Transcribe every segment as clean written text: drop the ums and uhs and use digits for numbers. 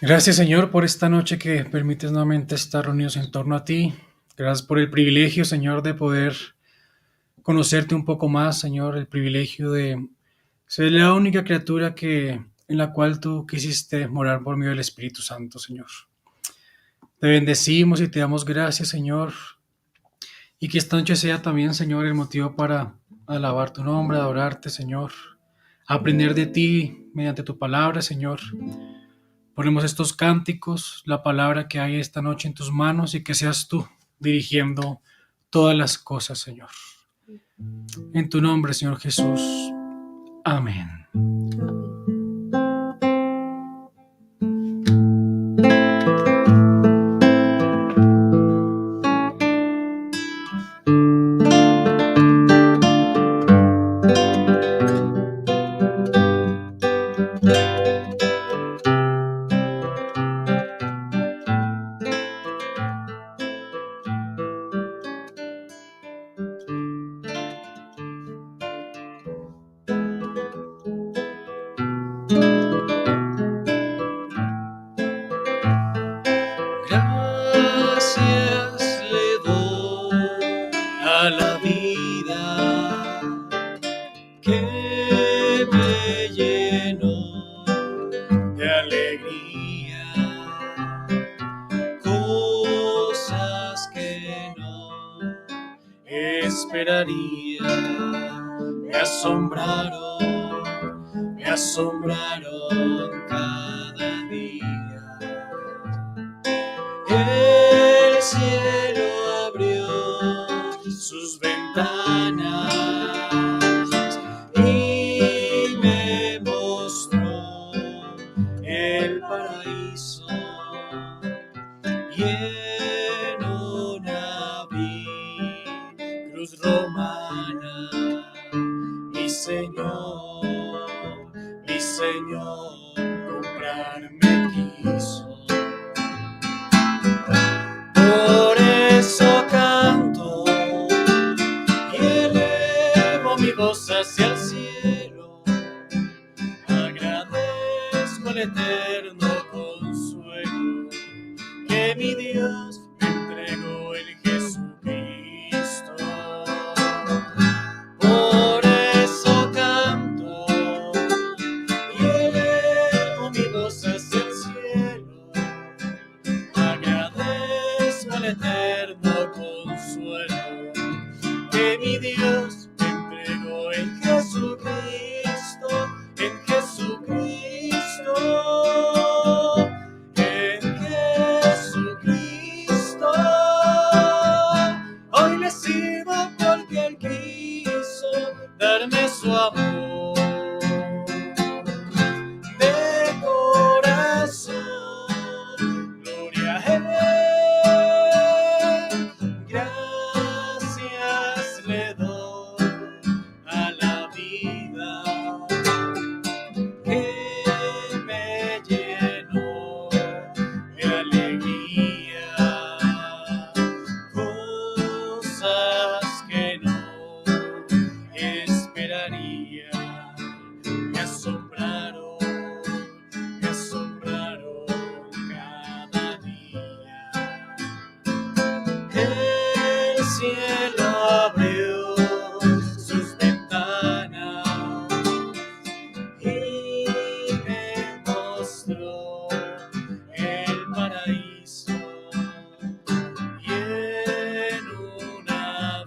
Gracias, Señor, por esta noche que permites nuevamente estar reunidos en torno a ti. Gracias por el privilegio, Señor, de poder conocerte un poco más, Señor, el privilegio de ser la única criatura en la cual tú quisiste morar por medio del Espíritu Santo, Señor. Te bendecimos y te damos gracias, Señor, y que esta noche sea también, Señor, el motivo para alabar tu nombre, adorarte, Señor, aprender de ti mediante tu palabra, Señor. Ponemos estos cánticos, la palabra que hay esta noche en tus manos y que seas tú dirigiendo todas las cosas, Señor. En tu nombre, Señor Jesús. Amén. Amén. Gracias le doy a la vida que me llenó de alegría, cosas que no esperaría, me asombraron cada día. El cielo abrió sus ventanas y me mostró el paraíso, y en una cruz romana mi Señor comprarme quiso. Por eso canto y elevo mi voz hacia el cielo. Agradezco al eterno consuelo que mi Dios me entregó en Jesucristo. Por eso canto y elevo mi voz hacia el cielo. Agradezco al eterno consuelo que mi Dios me entregó en Jesucristo, en Jesucristo, en Jesucristo. Hoy le sirvo porque Él quiso darme su amor de corazón. Gloria a Él, gracias le doy a la vida que me llenó de alegría, cosas que no esperaría. Me asombraron cada día. El cielo abrió sus ventanas y me mostró el paraíso, y en una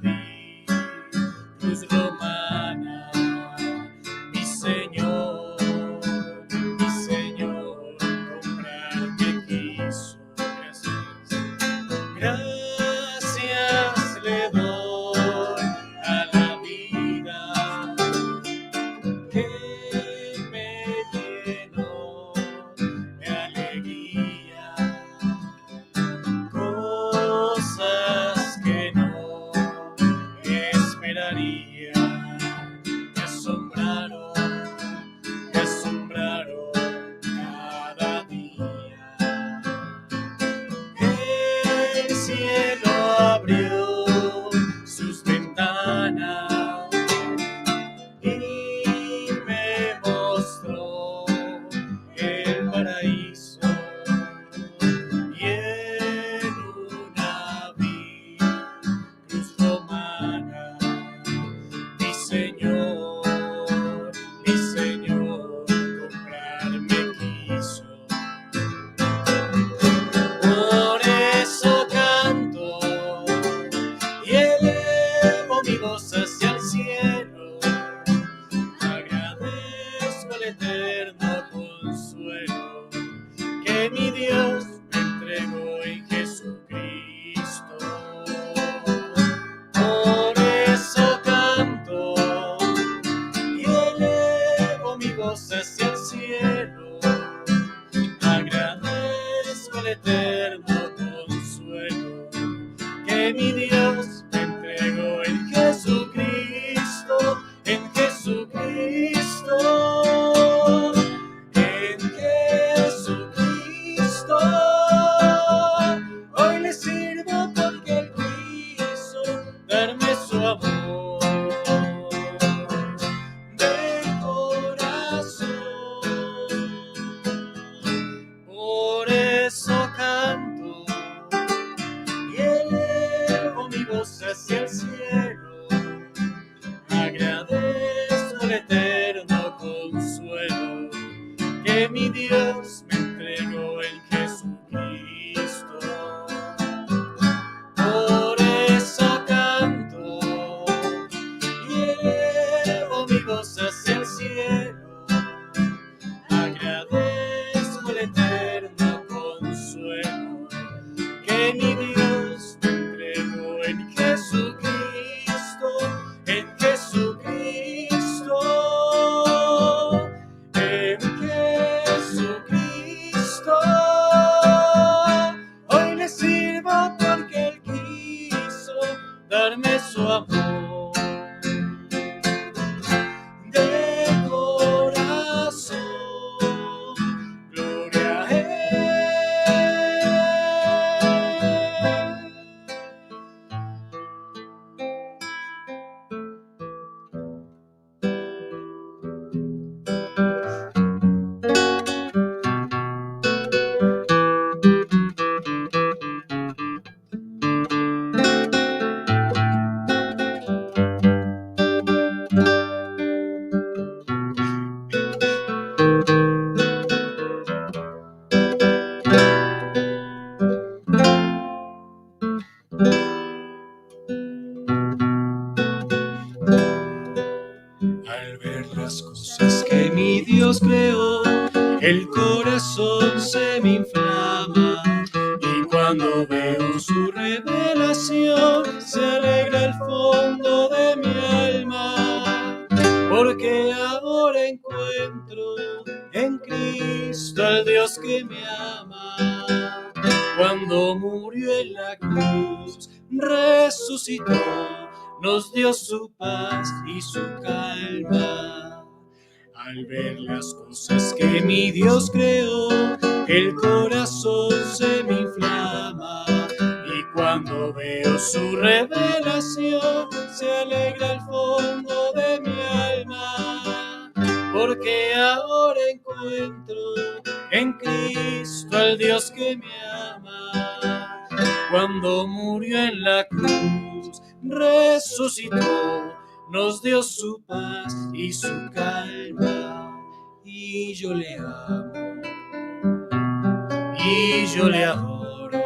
cruz romana mi Señor comprarme quiso. Gracias le doy a la vida que me llenó de alegría, cosas que no esperaría. Me asombraron cada día. El cielo darme su amor. De corazón, gloria a Él. Al ver las cosas que mi Dios creó, el corazón se me inflama, y cuando veo su revelación se alegra el fondo de mi alma, porque ahora encuentro en Cristo al Dios que me ama. Cuando murió en la cruz, resucitó, nos dio su paz y su calma. Al ver las cosas que mi Dios creó, el corazón se me inflama, y cuando veo su revelación se alegra el fondo de mi alma, porque ahora encuentro en Cristo al Dios que me ama. Cuando murió en la cruz, resucitó, nos dio su paz y su calma, y yo le amo, y yo le adoro,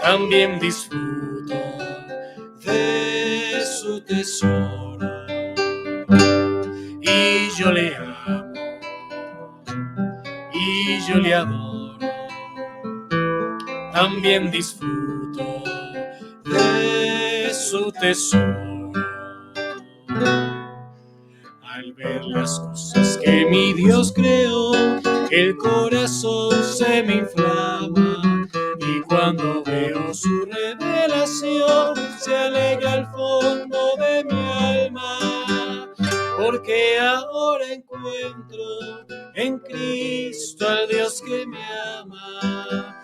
también disfruto de su tesoro, y yo le amo, y yo le adoro, también disfruto de su tesoro. Al ver las cosas que mi Dios creó, el corazón se me inflama, y cuando veo su revelación se alegra el fondo de mi alma, porque ahora encuentro en Cristo al Dios que me ama.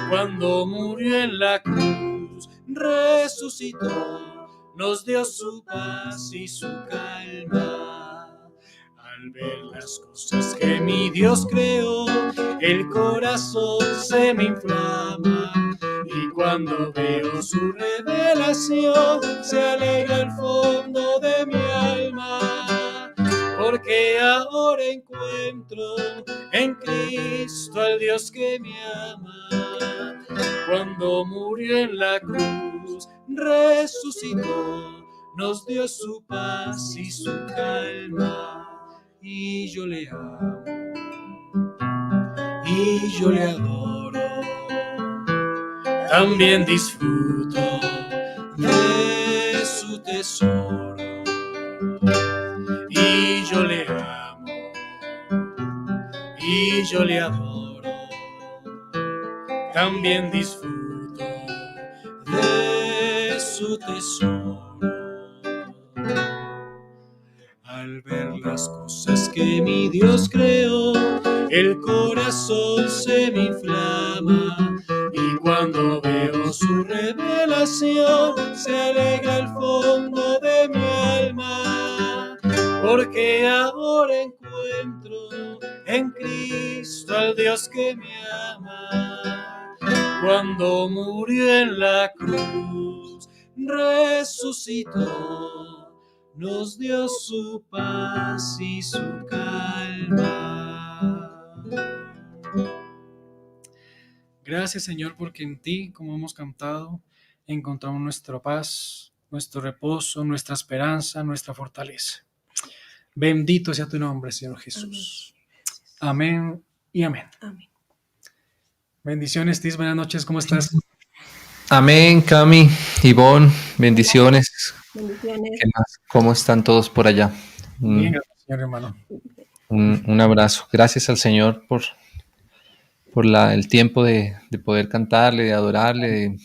Cuando murió en la cruz, resucitó, nos dio su paz y su calma. Al ver las cosas que mi Dios creó, el corazón se me inflama, y cuando veo su revelación se alegra el fondo de mi alma, porque ahora encuentro en Cristo al Dios que me ama. Cuando murió en la cruz, resucitó, nos dio su paz y su calma, y yo le amo, y yo le adoro, también disfruto de su tesoro, y yo le amo, y yo le adoro, también disfruto de su tesoro. Al ver las cosas que mi Dios creó, el corazón se me inflama, y cuando veo su revelación se alegra el fondo de mi alma, porque ahora encuentro en Cristo al Dios que me ama. Cuando murió en la cruz, resucitó, nos dio su paz y su calma. Gracias, Señor, porque en ti, como hemos cantado, encontramos nuestra paz, nuestro reposo, nuestra esperanza, nuestra fortaleza. Bendito sea tu nombre, Señor Jesús. Amén y amén. Amén. Bendiciones, Tis. Buenas noches. ¿Cómo estás? Amén, Cami, Ivonne, bendiciones. Bendiciones. ¿Qué más? ¿Cómo están todos por allá? Bien, gracias, Señor hermano. Un abrazo. Gracias al Señor por el tiempo de poder cantarle, de adorarle,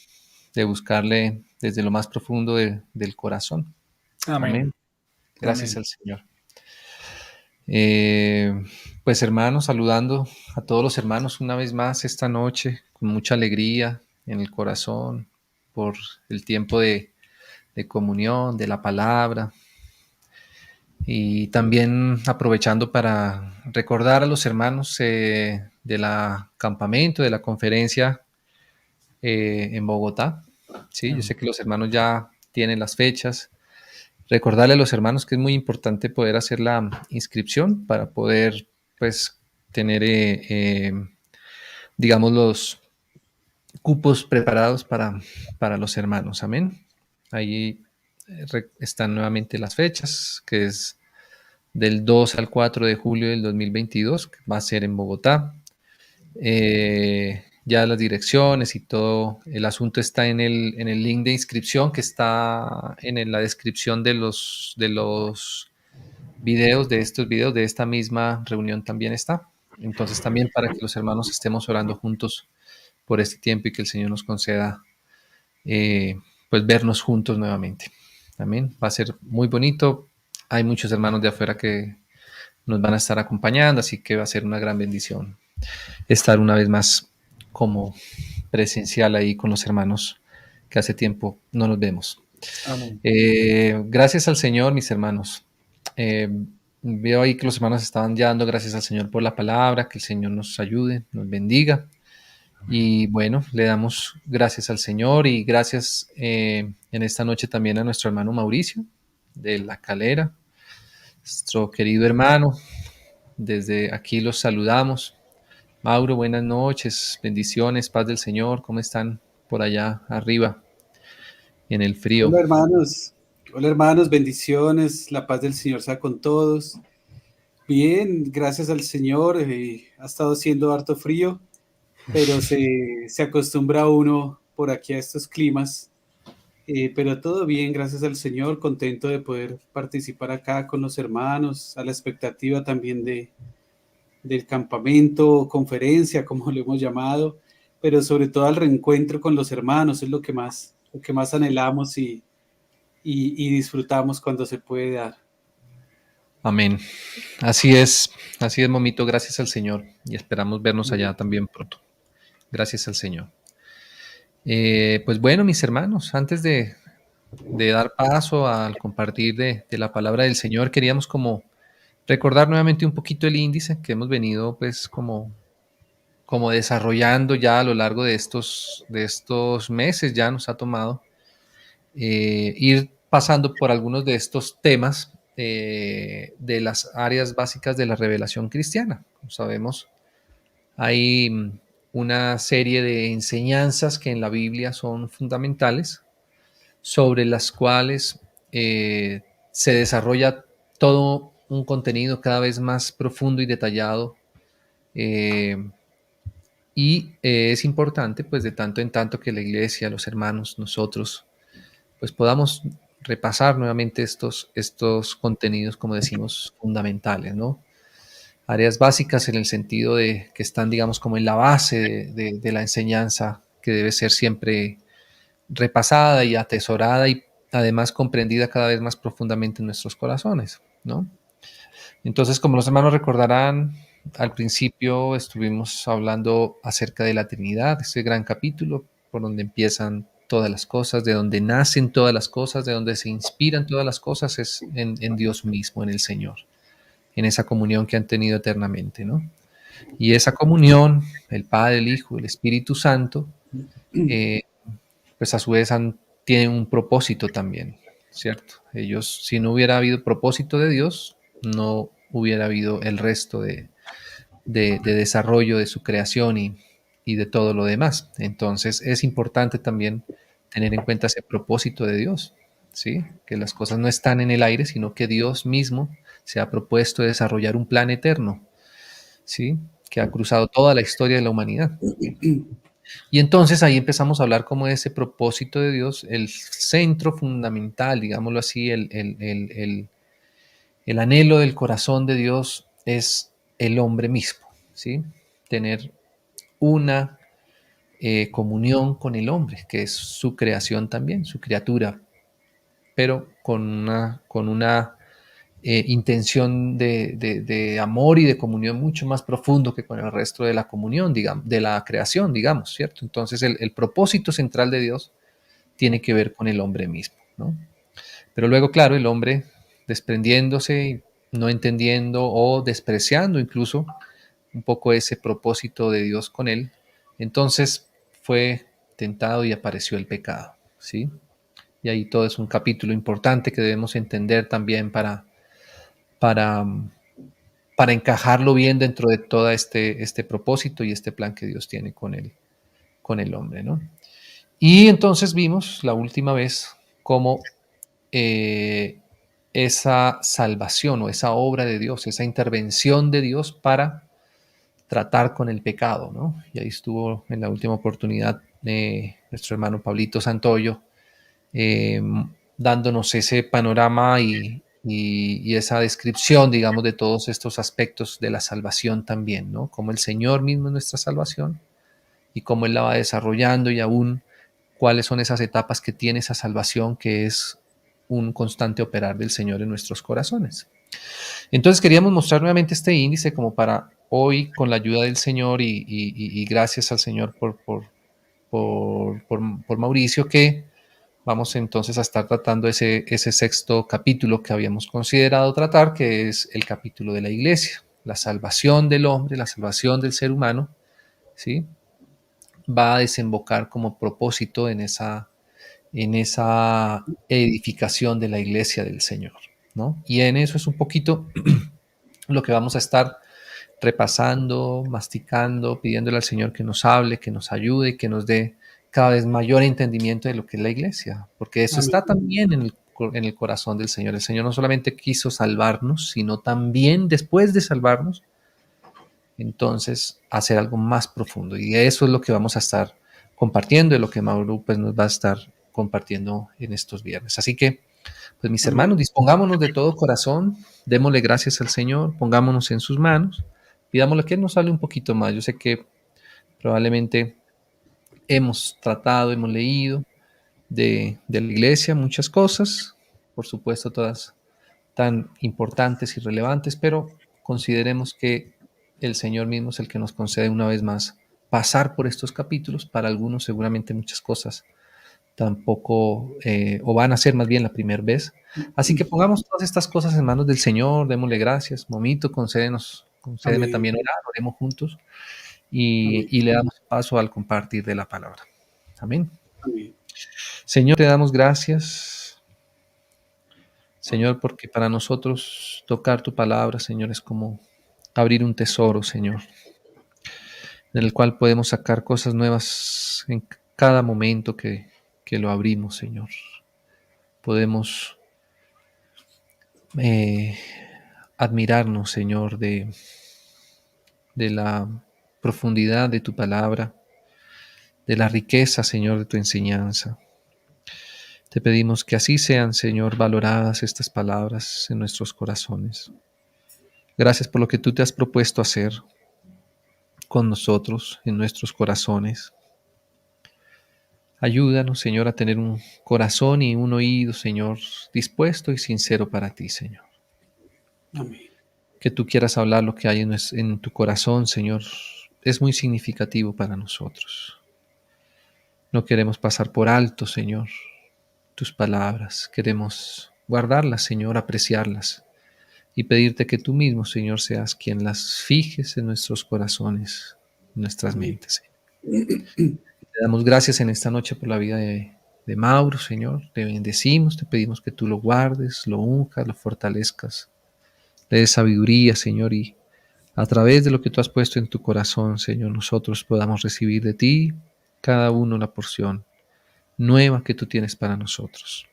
de buscarle desde lo más profundo del corazón. Amén. Amén. Gracias Amén. al Señor. Eh, pues hermanos, saludando a todos los hermanos una vez más esta noche, con mucha alegría en el corazón, por el tiempo de comunión, de la palabra, y también aprovechando para recordar a los hermanos del campamento, de la conferencia en Bogotá. Sí, yo sé que los hermanos ya tienen las fechas. Recordarle a los hermanos que es muy importante poder hacer la inscripción para poder, pues, tener, digamos, los cupos preparados para los hermanos. Amén. Ahí están nuevamente las fechas, que es del 2 al 4 de julio del 2022, que va a ser en Bogotá. Ya las direcciones y todo el asunto está en el link de inscripción que está en la descripción de los videos, de estos videos, de esta misma reunión también está. Entonces también para que los hermanos estemos orando juntos por este tiempo y que el Señor nos conceda pues vernos juntos nuevamente. Amén. Va a ser muy bonito. Hay muchos hermanos de afuera que nos van a estar acompañando, así que va a ser una gran bendición estar una vez más como presencial ahí con los hermanos que hace tiempo no nos vemos. Amén. Gracias al Señor, mis hermanos. Eh, Veo ahí que los hermanos estaban ya dando gracias al Señor por la palabra, que el Señor nos ayude, nos bendiga. Y bueno, le damos gracias al Señor y gracias en esta noche también a nuestro hermano Mauricio de La Calera, nuestro querido hermano. Desde aquí los saludamos. Mauro, buenas noches, bendiciones, paz del Señor. ¿Cómo están por allá arriba en el frío? Hola hermanos, bendiciones, la paz del Señor sea con todos. Bien, gracias al Señor, ha estado haciendo harto frío, pero se acostumbra uno por aquí a estos climas. Pero todo bien, gracias al Señor, contento de poder participar acá con los hermanos, a la expectativa también del campamento, conferencia, como lo hemos llamado, pero sobre todo al reencuentro con los hermanos, es lo que más anhelamos y disfrutamos cuando se puede dar. Amén. Así es, momito. Gracias al Señor y esperamos vernos allá también pronto. Gracias al Señor. Pues bueno, mis hermanos, antes de dar paso al compartir de la palabra del Señor, queríamos como recordar nuevamente un poquito el índice que hemos venido pues como desarrollando ya a lo largo de estos meses, ya nos ha tomado ir pasando por algunos de estos temas de las áreas básicas de la revelación cristiana. Como sabemos, hay una serie de enseñanzas que en la Biblia son fundamentales, sobre las cuales se desarrolla todo un contenido cada vez más profundo y detallado. Es importante, pues, de tanto en tanto que la iglesia, los hermanos, nosotros, pues podamos repasar nuevamente estos contenidos, como decimos, fundamentales, ¿no? Áreas básicas en el sentido de que están, digamos, como en la base de la enseñanza, que debe ser siempre repasada y atesorada y además comprendida cada vez más profundamente en nuestros corazones, ¿no? Entonces, como los hermanos recordarán, al principio estuvimos hablando acerca de la Trinidad, ese gran capítulo por donde empiezan todas las cosas, de donde nacen todas las cosas, de donde se inspiran todas las cosas, es en Dios mismo, en el Señor, en esa comunión que han tenido eternamente, ¿no? Y esa comunión, el Padre, el Hijo, el Espíritu Santo, eh, pues a su vez tienen un propósito también, ¿cierto? Ellos, si no hubiera habido propósito de Dios, no hubiera habido el resto de desarrollo de su creación y de todo lo demás. Entonces es importante también tener en cuenta ese propósito de Dios, ¿sí? Que las cosas no están en el aire, sino que Dios mismo se ha propuesto desarrollar un plan eterno, ¿sí? Que ha cruzado toda la historia de la humanidad. Y entonces ahí empezamos a hablar como de ese propósito de Dios, el centro fundamental, digámoslo así, el anhelo del corazón de Dios es el hombre mismo, ¿sí? Tener una comunión con el hombre, que es su creación también, su criatura, pero con una intención de amor y de comunión mucho más profundo que con el resto de la comunión, digamos, de la creación, digamos, ¿cierto? Entonces el propósito central de Dios tiene que ver con el hombre mismo, ¿no? Pero luego, claro, el hombre desprendiéndose, no entendiendo o despreciando incluso un poco ese propósito de Dios con él, entonces fue tentado y apareció el pecado, ¿sí? Y ahí todo es un capítulo importante que debemos entender también para, para encajarlo bien dentro de todo este propósito y este plan que Dios tiene con el hombre, ¿no? Y entonces vimos la última vez cómo eh, esa salvación o esa obra de Dios, esa intervención de Dios para tratar con el pecado, ¿no? Y ahí estuvo en la última oportunidad nuestro hermano Pablito Santoyo eh, dándonos ese panorama y esa descripción, digamos, de todos estos aspectos de la salvación también, ¿no? Como el Señor mismo es nuestra salvación y cómo Él la va desarrollando y aún cuáles son esas etapas que tiene esa salvación que es un constante operar del Señor en nuestros corazones. Entonces queríamos mostrar nuevamente este índice como para hoy, con la ayuda del Señor y gracias al Señor por Mauricio, que vamos entonces a estar tratando ese sexto capítulo que habíamos considerado tratar, que es el capítulo de la iglesia, la salvación del hombre, la salvación del ser humano, ¿sí? Va a desembocar como propósito en esa edificación de la iglesia del Señor, ¿no? Y en eso es un poquito lo que vamos a estar repasando, masticando, pidiéndole al Señor que nos hable, que nos ayude, que nos dé cada vez mayor entendimiento de lo que es la iglesia, porque eso Amén. está también en el corazón del Señor. El Señor no solamente quiso salvarnos, sino también después de salvarnos, entonces hacer algo más profundo. Y eso es lo que vamos a estar compartiendo, y lo que Mauro pues, nos va a estar compartiendo en estos viernes. Así que, pues mis Amén. hermanos, dispongámonos de todo corazón, démosle gracias al Señor, pongámonos en sus manos, pidámosle que Él nos hable un poquito más. Yo sé que probablemente hemos tratado, hemos leído de la iglesia muchas cosas, por supuesto todas tan importantes y relevantes, pero consideremos que el Señor mismo es el que nos concede una vez más pasar por estos capítulos. Para algunos seguramente muchas cosas tampoco, o van a ser más bien la primera vez. Así que pongamos todas estas cosas en manos del Señor, démosle gracias. Momito, concédeme Amén. también orar, oremos juntos Amén. y le damos paso al compartir de la palabra. Amén. Amén. Señor, te damos gracias, Señor, porque para nosotros tocar tu palabra, Señor, es como abrir un tesoro, Señor, en el cual podemos sacar cosas nuevas en cada momento que lo abrimos, Señor. Podemos eh, admirarnos, Señor, de la profundidad de tu palabra, de la riqueza, Señor, de tu enseñanza. Te pedimos que así sean, Señor, valoradas estas palabras en nuestros corazones. Gracias por lo que tú te has propuesto hacer con nosotros, en nuestros corazones. Ayúdanos, Señor, a tener un corazón y un oído, Señor, dispuesto y sincero para ti, Señor. Amén. Que tú quieras hablar lo que hay en tu corazón, Señor, es muy significativo para nosotros. No queremos pasar por alto, Señor, tus palabras. Queremos guardarlas, Señor, apreciarlas y pedirte que tú mismo, Señor, seas quien las fijes en nuestros corazones, en nuestras Amén. mentes. Te damos gracias en esta noche por la vida de Mauro, Señor. Te bendecimos, te pedimos que tú lo guardes, lo unjas, lo fortalezcas. Le des sabiduría, Señor, y a través de lo que tú has puesto en tu corazón, Señor, nosotros podamos recibir de ti cada uno la porción nueva que tú tienes para nosotros.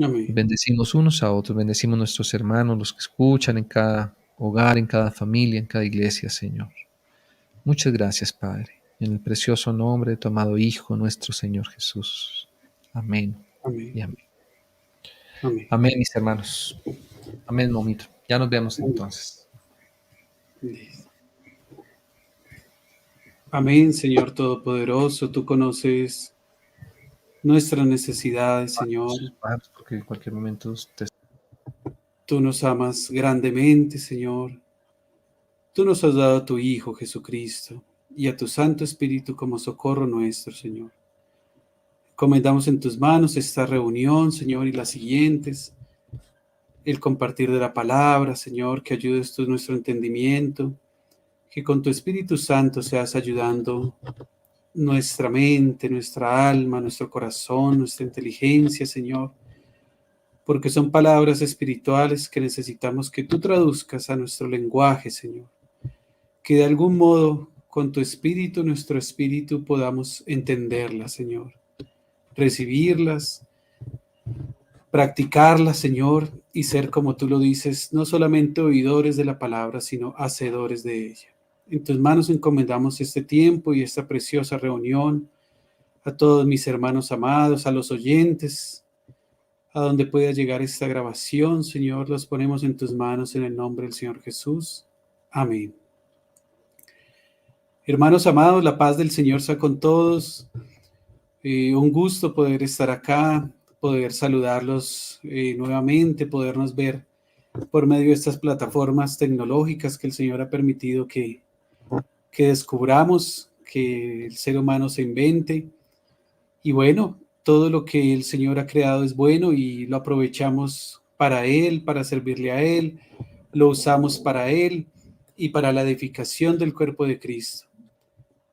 Amén. Bendecimos unos a otros, bendecimos nuestros hermanos, los que escuchan en cada hogar, en cada familia, en cada iglesia, Señor. Muchas gracias, Padre, en el precioso nombre de tu amado Hijo, nuestro Señor Jesús. Amén Amén. y amén. Amén. Amén, mis hermanos. Amén, momito. Ya nos vemos Amén. entonces. Listo. Amén, Señor Todopoderoso, tú conoces nuestras necesidades, Señor. Bajemos, porque en cualquier momento Tú nos amas grandemente, Señor. Tú nos has dado a tu Hijo Jesucristo y a tu Santo Espíritu como socorro nuestro, Señor. Comendamos en tus manos esta reunión, Señor, y las siguientes. El compartir de la palabra, Señor, que ayudes tú nuestro entendimiento, que con tu Espíritu Santo seas ayudando nuestra mente, nuestra alma, nuestro corazón, nuestra inteligencia, Señor, porque son palabras espirituales que necesitamos que tú traduzcas a nuestro lenguaje, Señor, que de algún modo con tu Espíritu, nuestro Espíritu, podamos entenderlas, Señor, recibirlas, practicarlas, Señor, y ser, como tú lo dices, no solamente oidores de la palabra, sino hacedores de ella. En tus manos encomendamos este tiempo y esta preciosa reunión, a todos mis hermanos amados, a los oyentes, a donde pueda llegar esta grabación, Señor, los ponemos en tus manos en el nombre del Señor Jesús. Amén. Hermanos amados, la paz del Señor sea con todos. Un gusto poder estar acá, poder saludarlos nuevamente, podernos ver por medio de estas plataformas tecnológicas que el Señor ha permitido que descubramos, que el ser humano se invente. Y bueno, todo lo que el Señor ha creado es bueno y lo aprovechamos para Él, para servirle a Él, lo usamos para Él y para la edificación del cuerpo de Cristo.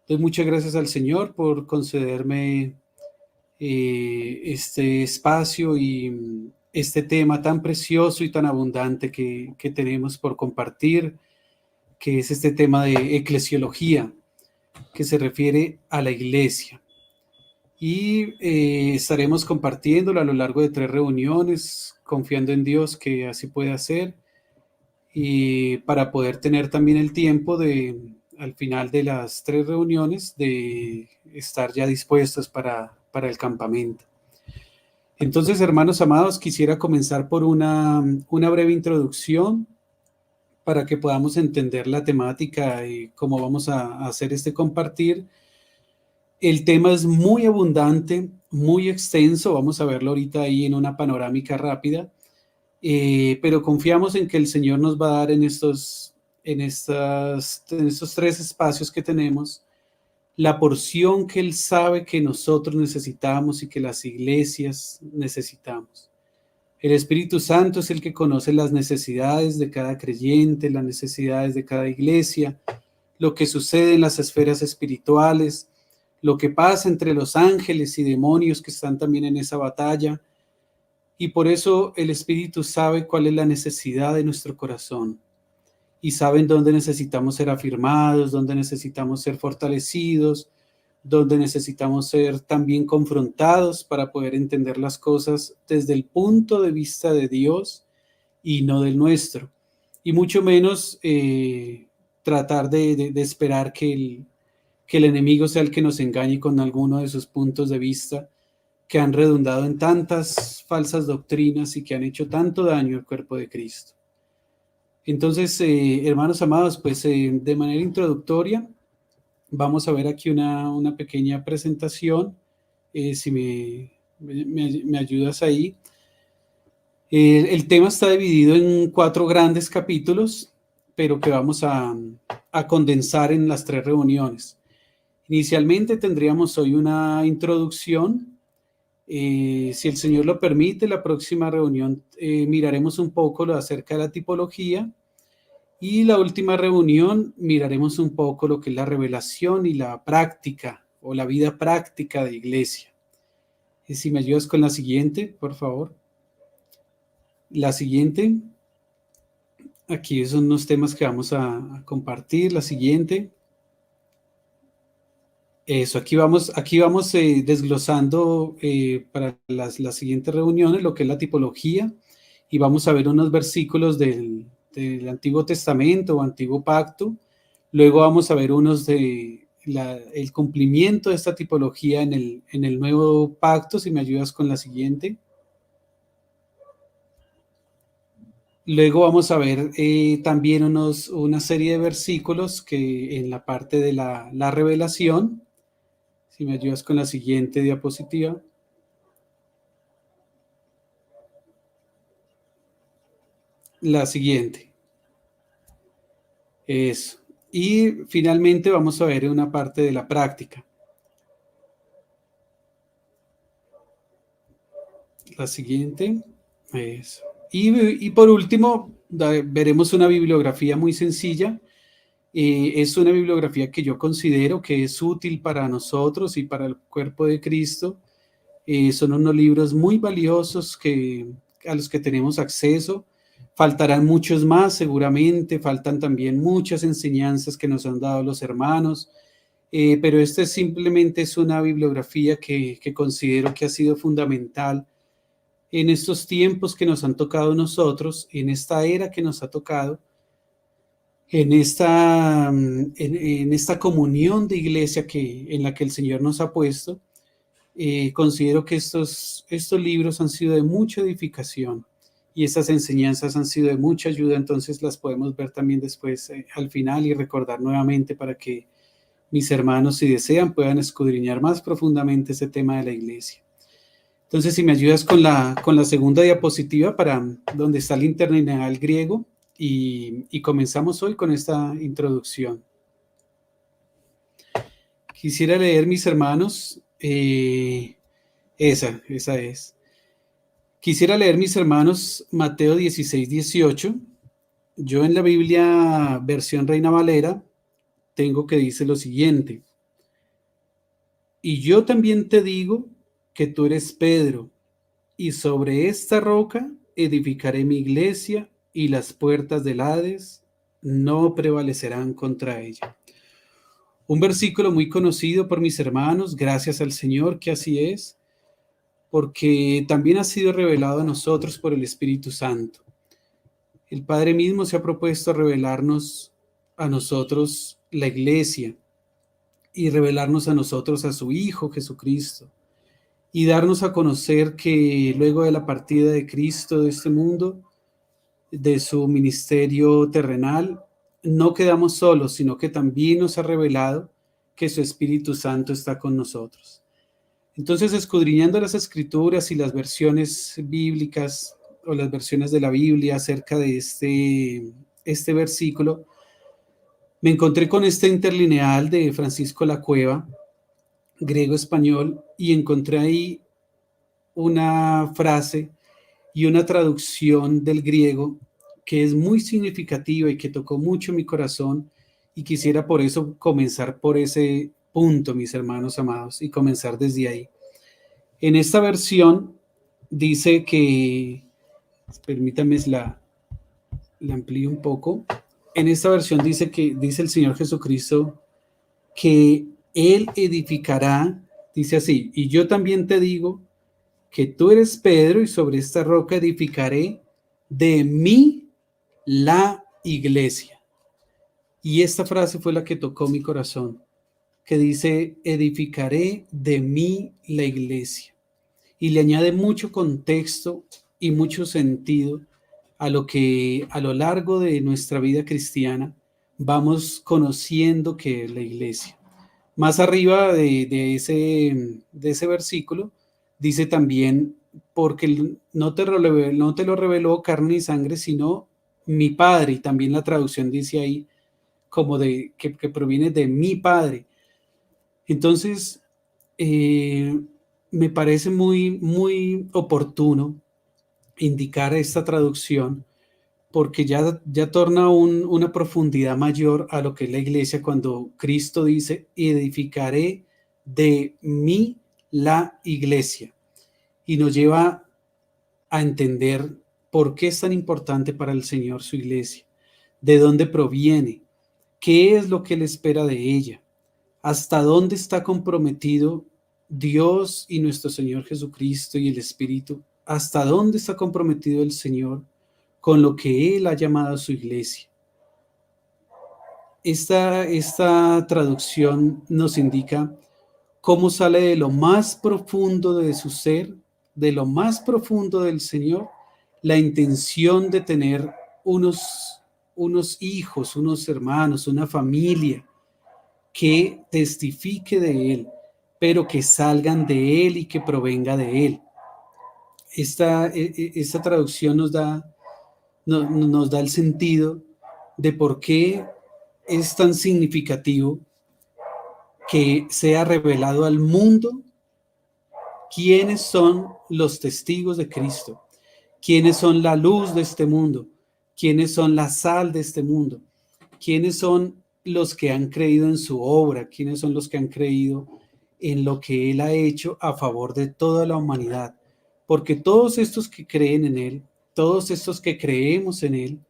Entonces, muchas gracias al Señor por concederme este espacio y este tema tan precioso y tan abundante que tenemos por compartir, que es este tema de eclesiología, que se refiere a la iglesia. Y estaremos compartiéndolo a lo largo de 3 reuniones, confiando en Dios que así puede hacer, y para poder tener también el tiempo de, al final de las 3 reuniones, de estar ya dispuestos para el campamento. Entonces, hermanos amados, quisiera comenzar por una breve introducción para que podamos entender la temática y cómo vamos a hacer este compartir. El tema es muy abundante, muy extenso, vamos a verlo ahorita ahí en una panorámica rápida, pero confiamos en que el Señor nos va a dar en estos 3 espacios que tenemos la porción que Él sabe que nosotros necesitamos y que las iglesias necesitamos. El Espíritu Santo es el que conoce las necesidades de cada creyente, las necesidades de cada iglesia, lo que sucede en las esferas espirituales, lo que pasa entre los ángeles y demonios que están también en esa batalla. Y por eso el Espíritu sabe cuál es la necesidad de nuestro corazón y saben dónde necesitamos ser afirmados, dónde necesitamos ser fortalecidos, dónde necesitamos ser también confrontados para poder entender las cosas desde el punto de vista de Dios y no del nuestro. Y mucho menos tratar de esperar que el enemigo sea el que nos engañe con alguno de sus puntos de vista que han redundado en tantas falsas doctrinas y que han hecho tanto daño al cuerpo de Cristo. Entonces, hermanos amados, pues de manera introductoria, vamos a ver aquí una pequeña presentación, si me ayudas ahí. El tema está dividido en 4 grandes capítulos, pero que vamos a condensar en las 3 reuniones. Inicialmente tendríamos hoy una introducción. Si el Señor lo permite, la próxima reunión miraremos un poco lo acerca de la tipología y la última reunión miraremos un poco lo que es la revelación y la práctica o la vida práctica de iglesia. Si me ayudas con la siguiente, por favor. La siguiente. Aquí son unos temas que vamos a compartir. La siguiente. Eso, aquí vamos desglosando para las siguientes reuniones lo que es la tipología y vamos a ver unos versículos del Antiguo Testamento o Antiguo Pacto. Luego vamos a ver unos de el cumplimiento de esta tipología en el Nuevo Pacto, si me ayudas con la siguiente. Luego vamos a ver también una serie de versículos que en la parte de la revelación, si me ayudas con la siguiente diapositiva. La siguiente. Eso. Y finalmente vamos a ver una parte de la práctica. La siguiente. Eso. Y por último, veremos una bibliografía muy sencilla. Es una bibliografía que yo considero que es útil para nosotros y para el cuerpo de Cristo. Son unos libros muy valiosos a los que tenemos acceso. Faltarán muchos más, seguramente. Faltan también muchas enseñanzas que nos han dado los hermanos. Pero esta simplemente es una bibliografía que considero que ha sido fundamental en estos tiempos que nos han tocado a nosotros, en esta era que nos ha tocado, en esta comunión de iglesia en la que el Señor nos ha puesto. Considero que estos libros han sido de mucha edificación y estas enseñanzas han sido de mucha ayuda, entonces las podemos ver también después al final y recordar nuevamente para que mis hermanos, si desean, puedan escudriñar más profundamente ese tema de la iglesia. Entonces, si me ayudas con la segunda diapositiva para donde está el interlineal griego y comenzamos hoy con esta introducción. Quisiera leer, mis hermanos, esa es. Quisiera leer, mis hermanos, Mateo 16, 18. Yo en la Biblia versión Reina Valera tengo que dice lo siguiente: y yo también te digo que tú eres Pedro, y sobre esta roca edificaré mi iglesia, y las puertas del Hades no prevalecerán contra ella. Un versículo muy conocido por mis hermanos, gracias al Señor que así es, porque también ha sido revelado a nosotros por el Espíritu Santo. El Padre mismo se ha propuesto revelarnos a nosotros la iglesia y revelarnos a nosotros a su Hijo Jesucristo y darnos a conocer que luego de la partida de Cristo de este mundo, de su ministerio terrenal, no quedamos solos, sino que también nos ha revelado que su Espíritu Santo está con nosotros. Entonces, escudriñando las Escrituras y las versiones bíblicas o las versiones de la Biblia acerca de este versículo, me encontré con este interlineal de Francisco La Cueva, griego-español, y encontré ahí una frase y una traducción del griego que es muy significativa y que tocó mucho mi corazón, y quisiera por eso comenzar por ese punto, mis hermanos amados, y comenzar desde ahí. En esta versión dice que, permítame la amplío un poco. En esta versión dice el Señor Jesucristo que Él edificará, dice así: y yo también te digo que tú eres Pedro, y sobre esta roca edificaré de mí la iglesia. Y esta frase fue la que tocó mi corazón, que dice: edificaré de mí la iglesia. Y le añade mucho contexto y mucho sentido a lo que a lo largo de nuestra vida cristiana vamos conociendo que es la iglesia. Más arriba de ese versículo dice también: porque no te lo reveló carne y sangre, sino mi Padre. Y también la traducción dice ahí como que proviene de mi Padre. Entonces, me parece muy, muy oportuno indicar esta traducción, porque ya torna una profundidad mayor a lo que es la iglesia cuando Cristo dice: edificaré de mí la iglesia. Y nos lleva a entender por qué es tan importante para el Señor su iglesia, de dónde proviene, qué es lo que Él espera de ella, hasta dónde está comprometido Dios y nuestro Señor Jesucristo y el Espíritu, hasta dónde está comprometido el Señor con lo que Él ha llamado a su iglesia. Esta traducción nos indica cómo sale de lo más profundo de su ser, de lo más profundo del Señor, la intención de tener unos hijos, unos hermanos, una familia que testifique de Él, pero que salgan de Él y que provenga de Él. Esta traducción nos da el sentido de por qué es tan significativo que sea revelado al mundo quiénes son los testigos de Cristo, quiénes son la luz de este mundo, quiénes son la sal de este mundo, quiénes son los que han creído en su obra, quiénes son los que han creído en lo que Él ha hecho a favor de toda la humanidad. Porque todos estos que creen en Él, todos estos que creemos en Él,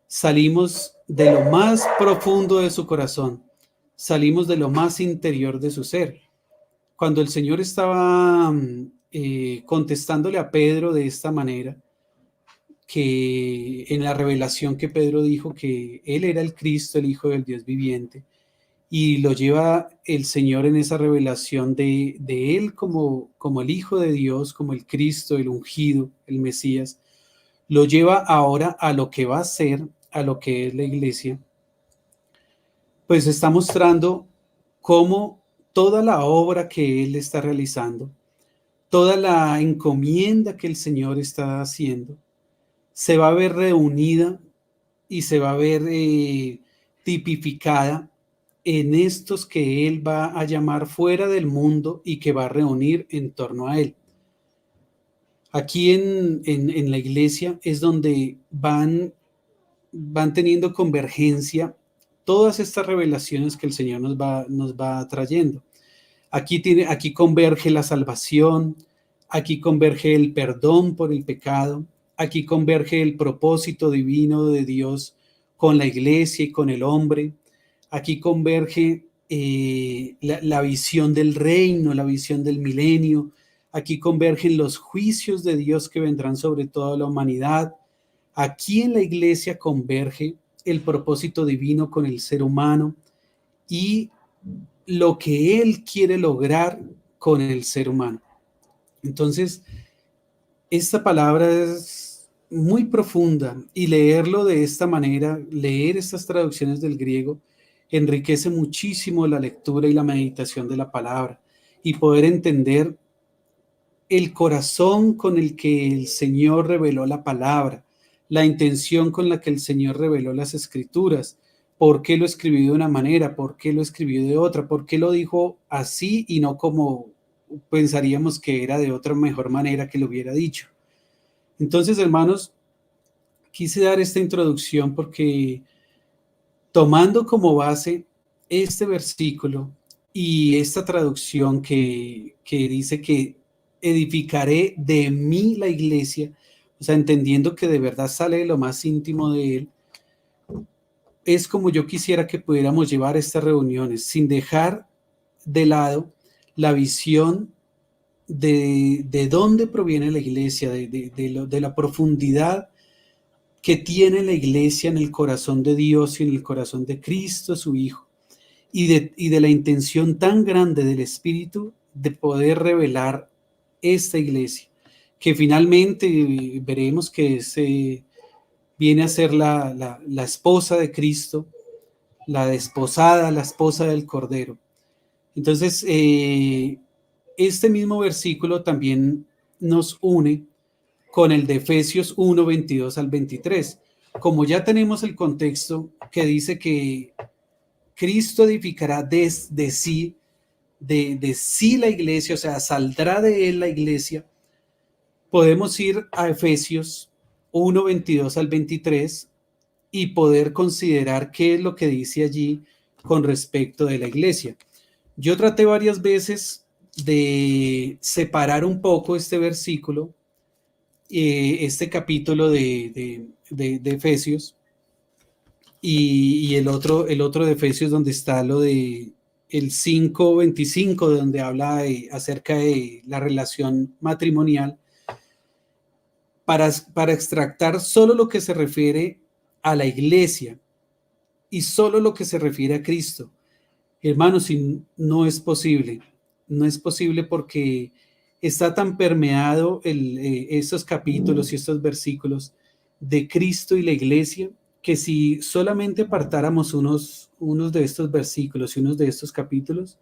salimos de lo más profundo de su corazón, salimos de lo más interior de su ser. Cuando el Señor estaba contestándole a Pedro de esta manera, que en la revelación que Pedro dijo que Él era el Cristo, el Hijo del Dios viviente, y lo lleva el Señor en esa revelación de Él como el Hijo de Dios, como el Cristo, el ungido, el Mesías, lo lleva ahora a lo que va a ser, a lo que es la iglesia, pues está mostrando cómo toda la obra que Él está realizando, toda la encomienda que el Señor está haciendo, se va a ver reunida y se va a ver tipificada en estos que Él va a llamar fuera del mundo y que va a reunir en torno a Él. Aquí en la iglesia es donde van teniendo convergencia todas estas revelaciones que el Señor nos va trayendo. Aquí converge la salvación, aquí converge el perdón por el pecado, aquí converge el propósito divino de Dios con la iglesia y con el hombre. Aquí converge la visión del reino, la visión del milenio. Aquí convergen los juicios de Dios que vendrán sobre toda la humanidad. Aquí en la iglesia converge el propósito divino con el ser humano y lo que Él quiere lograr con el ser humano. Entonces, esta palabra es muy profunda y leerlo de esta manera, leer estas traducciones del griego, enriquece muchísimo la lectura y la meditación de la palabra y poder entender el corazón con el que el Señor reveló la palabra, la intención con la que el Señor reveló las escrituras, por qué lo escribió de una manera, por qué lo escribió de otra, por qué lo dijo así y no como pensaríamos que era de otra mejor manera que lo hubiera dicho. Entonces, hermanos, quise dar esta introducción porque tomando como base este versículo y esta traducción que dice que edificaré de mí la iglesia, o sea, entendiendo que de verdad sale de lo más íntimo de Él, es como yo quisiera que pudiéramos llevar estas reuniones, sin dejar de lado la visión de dónde proviene la iglesia, de la profundidad que tiene la iglesia en el corazón de Dios y en el corazón de Cristo, su Hijo, y de la intención tan grande del Espíritu de poder revelar esta iglesia, que finalmente veremos que se viene a ser la esposa de Cristo, la desposada, la esposa del Cordero. Entonces, este mismo versículo también nos une con el de Efesios 1, 22 al 23. Como ya tenemos el contexto que dice que Cristo edificará desde sí, de sí la iglesia, o sea, saldrá de Él la iglesia, podemos ir a Efesios 1, 22 al 23 y poder considerar qué es lo que dice allí con respecto de la iglesia. Yo traté varias veces de separar un poco este versículo, este capítulo de Efesios y el otro de Efesios donde está lo de el 5:25, donde habla acerca de la relación matrimonial, para extractar solo lo que se refiere a la iglesia y solo lo que se refiere a Cristo. Hermanos, no es posible porque está tan permeado estos capítulos y estos versículos de Cristo y la iglesia, que si solamente apartáramos unos de estos versículos y unos de estos capítulos,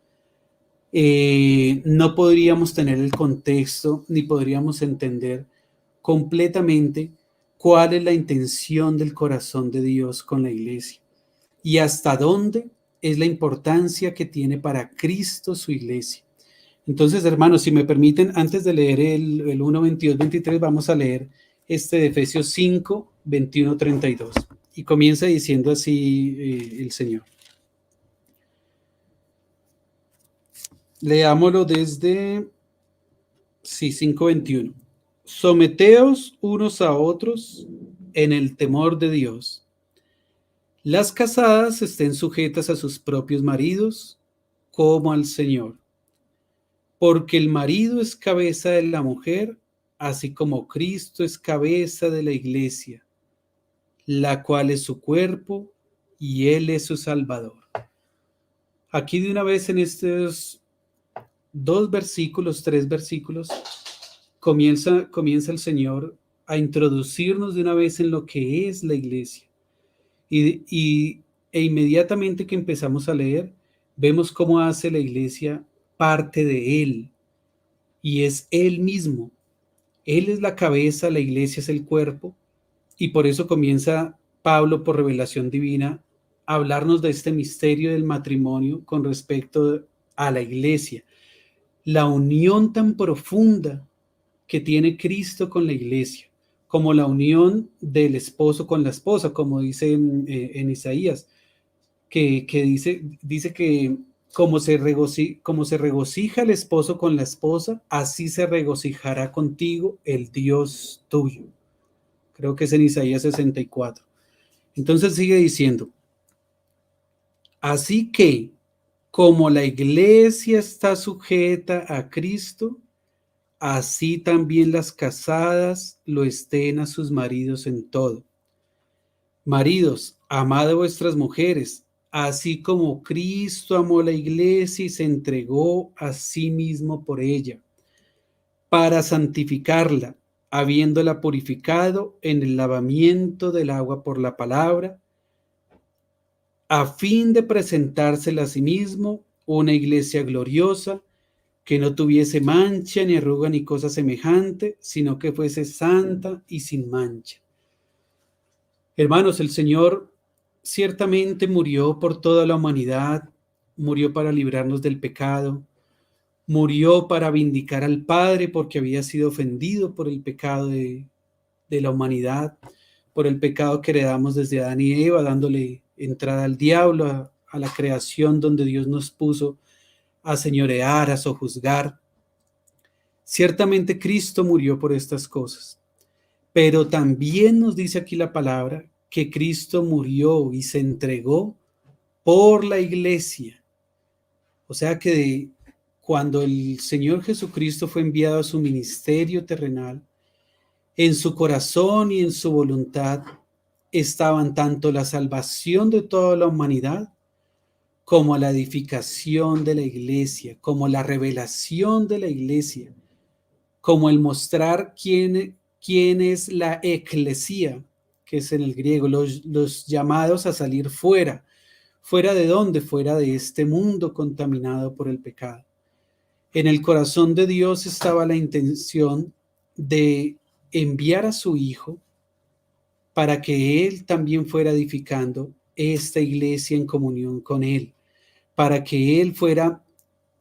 no podríamos tener el contexto ni podríamos entender completamente cuál es la intención del corazón de Dios con la iglesia y hasta dónde es la importancia que tiene para Cristo su iglesia. Entonces, hermanos, si me permiten, antes de leer el 1, 22, 23, vamos a leer este de Efesios 5, 21, 32. Y comienza diciendo así el Señor. Leámoslo desde 5, 21. Someteos unos a otros en el temor de Dios. Las casadas estén sujetas a sus propios maridos como al Señor. Porque el marido es cabeza de la mujer, así como Cristo es cabeza de la iglesia, la cual es su cuerpo y Él es su Salvador. Aquí de una vez en estos 3 versículos, comienza el Señor a introducirnos de una vez en lo que es la iglesia. E inmediatamente que empezamos a leer, vemos cómo hace la iglesia parte de Él, y es Él mismo. Él es la cabeza, la iglesia es el cuerpo, y por eso comienza Pablo, por revelación divina, a hablarnos de este misterio del matrimonio con respecto a la iglesia, la unión tan profunda que tiene Cristo con la iglesia, como la unión del esposo con la esposa, como dice en Isaías, que dice que como se regocija el esposo con la esposa, así se regocijará contigo el Dios tuyo. Creo que es en Isaías 64. Entonces sigue diciendo, así que como la iglesia está sujeta a Cristo, así también las casadas lo estén a sus maridos en todo. Maridos, amad a vuestras mujeres, así como Cristo amó la iglesia y se entregó a sí mismo por ella, para santificarla, habiéndola purificado en el lavamiento del agua por la palabra, a fin de presentársela a sí mismo una iglesia gloriosa, que no tuviese mancha, ni arruga, ni cosa semejante, sino que fuese santa y sin mancha. Hermanos, el Señor ciertamente murió por toda la humanidad, murió para librarnos del pecado, murió para vindicar al Padre porque había sido ofendido por el pecado de la humanidad, por el pecado que heredamos desde Adán y Eva, dándole entrada al diablo, a la creación donde Dios nos puso a señorear, a sojuzgar. Ciertamente Cristo murió por estas cosas, pero también nos dice aquí la palabra que Cristo murió y se entregó por la iglesia. O sea que cuando el Señor Jesucristo fue enviado a su ministerio terrenal, en su corazón y en su voluntad estaban tanto la salvación de toda la humanidad, como la edificación de la iglesia, como la revelación de la iglesia, como el mostrar quién es la eclesía, que es en el griego, los llamados a salir fuera. ¿Fuera de dónde? Fuera de este mundo contaminado por el pecado. En el corazón de Dios estaba la intención de enviar a su Hijo para que Él también fuera edificando esta iglesia en comunión con Él, para que Él fuera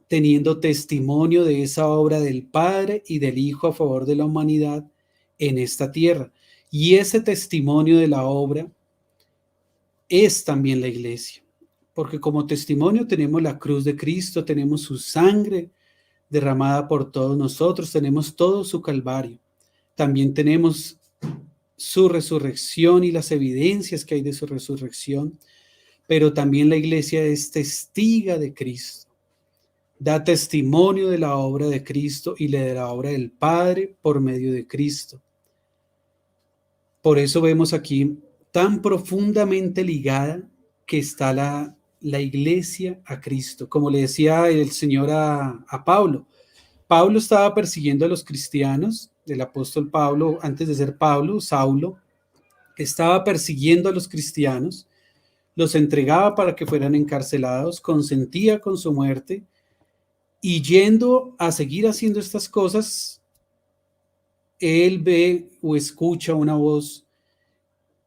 teniendo testimonio de esa obra del Padre y del Hijo a favor de la humanidad en esta tierra. Y ese testimonio de la obra es también la iglesia, porque como testimonio tenemos la cruz de Cristo, tenemos su sangre derramada por todos nosotros, tenemos todo su calvario, también tenemos su resurrección y las evidencias que hay de su resurrección, pero también la iglesia es testiga de Cristo, da testimonio de la obra de Cristo y de la obra del Padre por medio de Cristo. Por eso vemos aquí tan profundamente ligada que está la iglesia a Cristo. Como le decía el Señor a Pablo, Pablo estaba persiguiendo a los cristianos, el apóstol Pablo, antes de ser Pablo, Saulo, estaba persiguiendo a los cristianos, los entregaba para que fueran encarcelados, consentía con su muerte, y yendo a seguir haciendo estas cosas, él ve o escucha una voz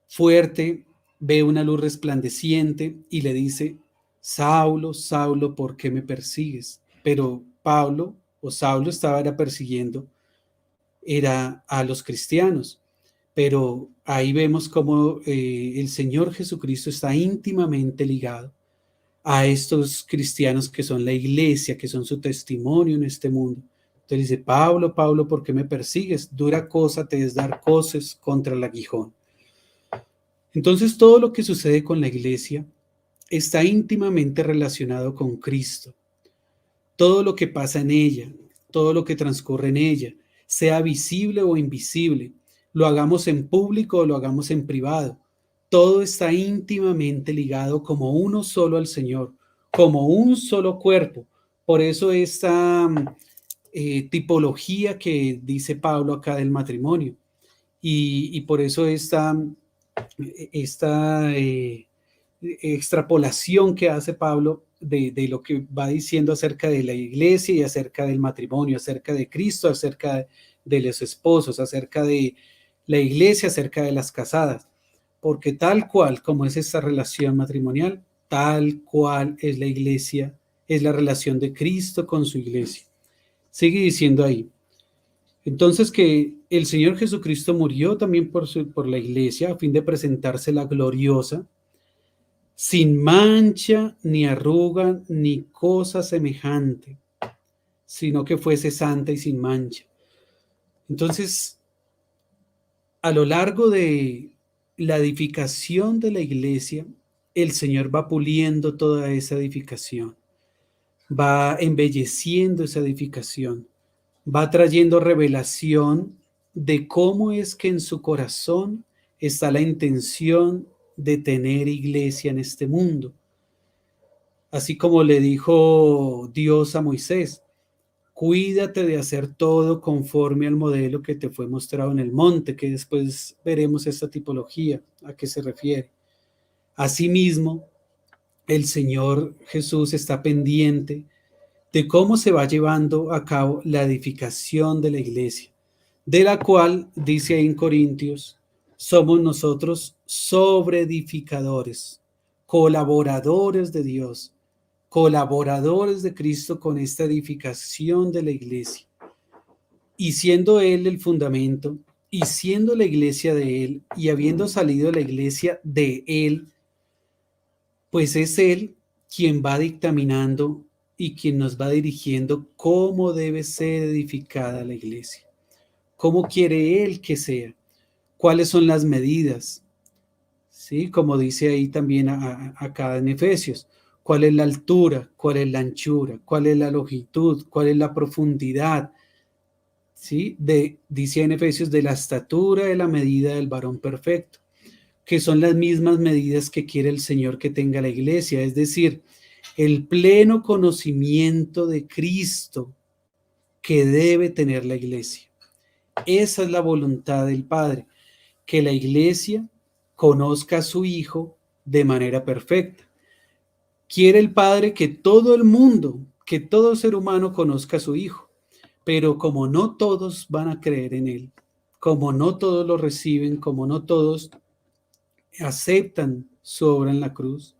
fuerte, ve una luz resplandeciente y le dice: Saulo, Saulo, ¿por qué me persigues? Pero Pablo o Saulo estaba persiguiendo era a los cristianos. Pero ahí vemos cómo el Señor Jesucristo está íntimamente ligado a estos cristianos que son la iglesia, que son su testimonio en este mundo. Entonces dice: Pablo, Pablo, ¿por qué me persigues? Dura cosa te es dar coces contra el aguijón. Entonces todo lo que sucede con la iglesia está íntimamente relacionado con Cristo. Todo lo que pasa en ella, todo lo que transcurre en ella, sea visible o invisible, lo hagamos en público o lo hagamos en privado, todo está íntimamente ligado como uno solo al Señor, como un solo cuerpo. Por eso esta tipología que dice Pablo acá del matrimonio, y por eso esta extrapolación que hace Pablo de lo que va diciendo acerca de la iglesia y acerca del matrimonio, acerca de Cristo, acerca de los esposos, acerca de la iglesia, acerca de las casadas, porque tal cual como es esta relación matrimonial, tal cual es la iglesia, es la relación de Cristo con su iglesia. Sigue diciendo ahí. Entonces, que el Señor Jesucristo murió también por la iglesia a fin de presentársela gloriosa, sin mancha, ni arruga, ni cosa semejante, sino que fuese santa y sin mancha. Entonces, a lo largo de la edificación de la iglesia, el Señor va puliendo toda esa edificación, va embelleciendo esa edificación, va trayendo revelación de cómo es que en su corazón está la intención de tener iglesia en este mundo. Así como le dijo Dios a Moisés: cuídate de hacer todo conforme al modelo que te fue mostrado en el monte, que después veremos esta tipología, a qué se refiere. Asimismo, el Señor Jesús está pendiente de cómo se va llevando a cabo la edificación de la iglesia, de la cual, dice ahí en Corintios, somos nosotros sobreedificadores, colaboradores de Dios, colaboradores de Cristo con esta edificación de la iglesia. Y siendo Él el fundamento, y siendo la iglesia de Él, y habiendo salido la iglesia de Él, pues es Él quien va dictaminando y quien nos va dirigiendo cómo debe ser edificada la iglesia, cómo quiere Él que sea, cuáles son las medidas, ¿sí? Como dice ahí también acá en Efesios, cuál es la altura, cuál es la anchura, cuál es la longitud, cuál es la profundidad, ¿sí? Dice en Efesios, de la estatura de la medida del varón perfecto, que son las mismas medidas que quiere el Señor que tenga la iglesia, es decir, el pleno conocimiento de Cristo que debe tener la iglesia. Esa es la voluntad del Padre, que la iglesia conozca a su Hijo de manera perfecta. Quiere el Padre que todo el mundo, que todo ser humano conozca a su Hijo, pero como no todos van a creer en Él, como no todos lo reciben, como no todos aceptan su obra en la cruz,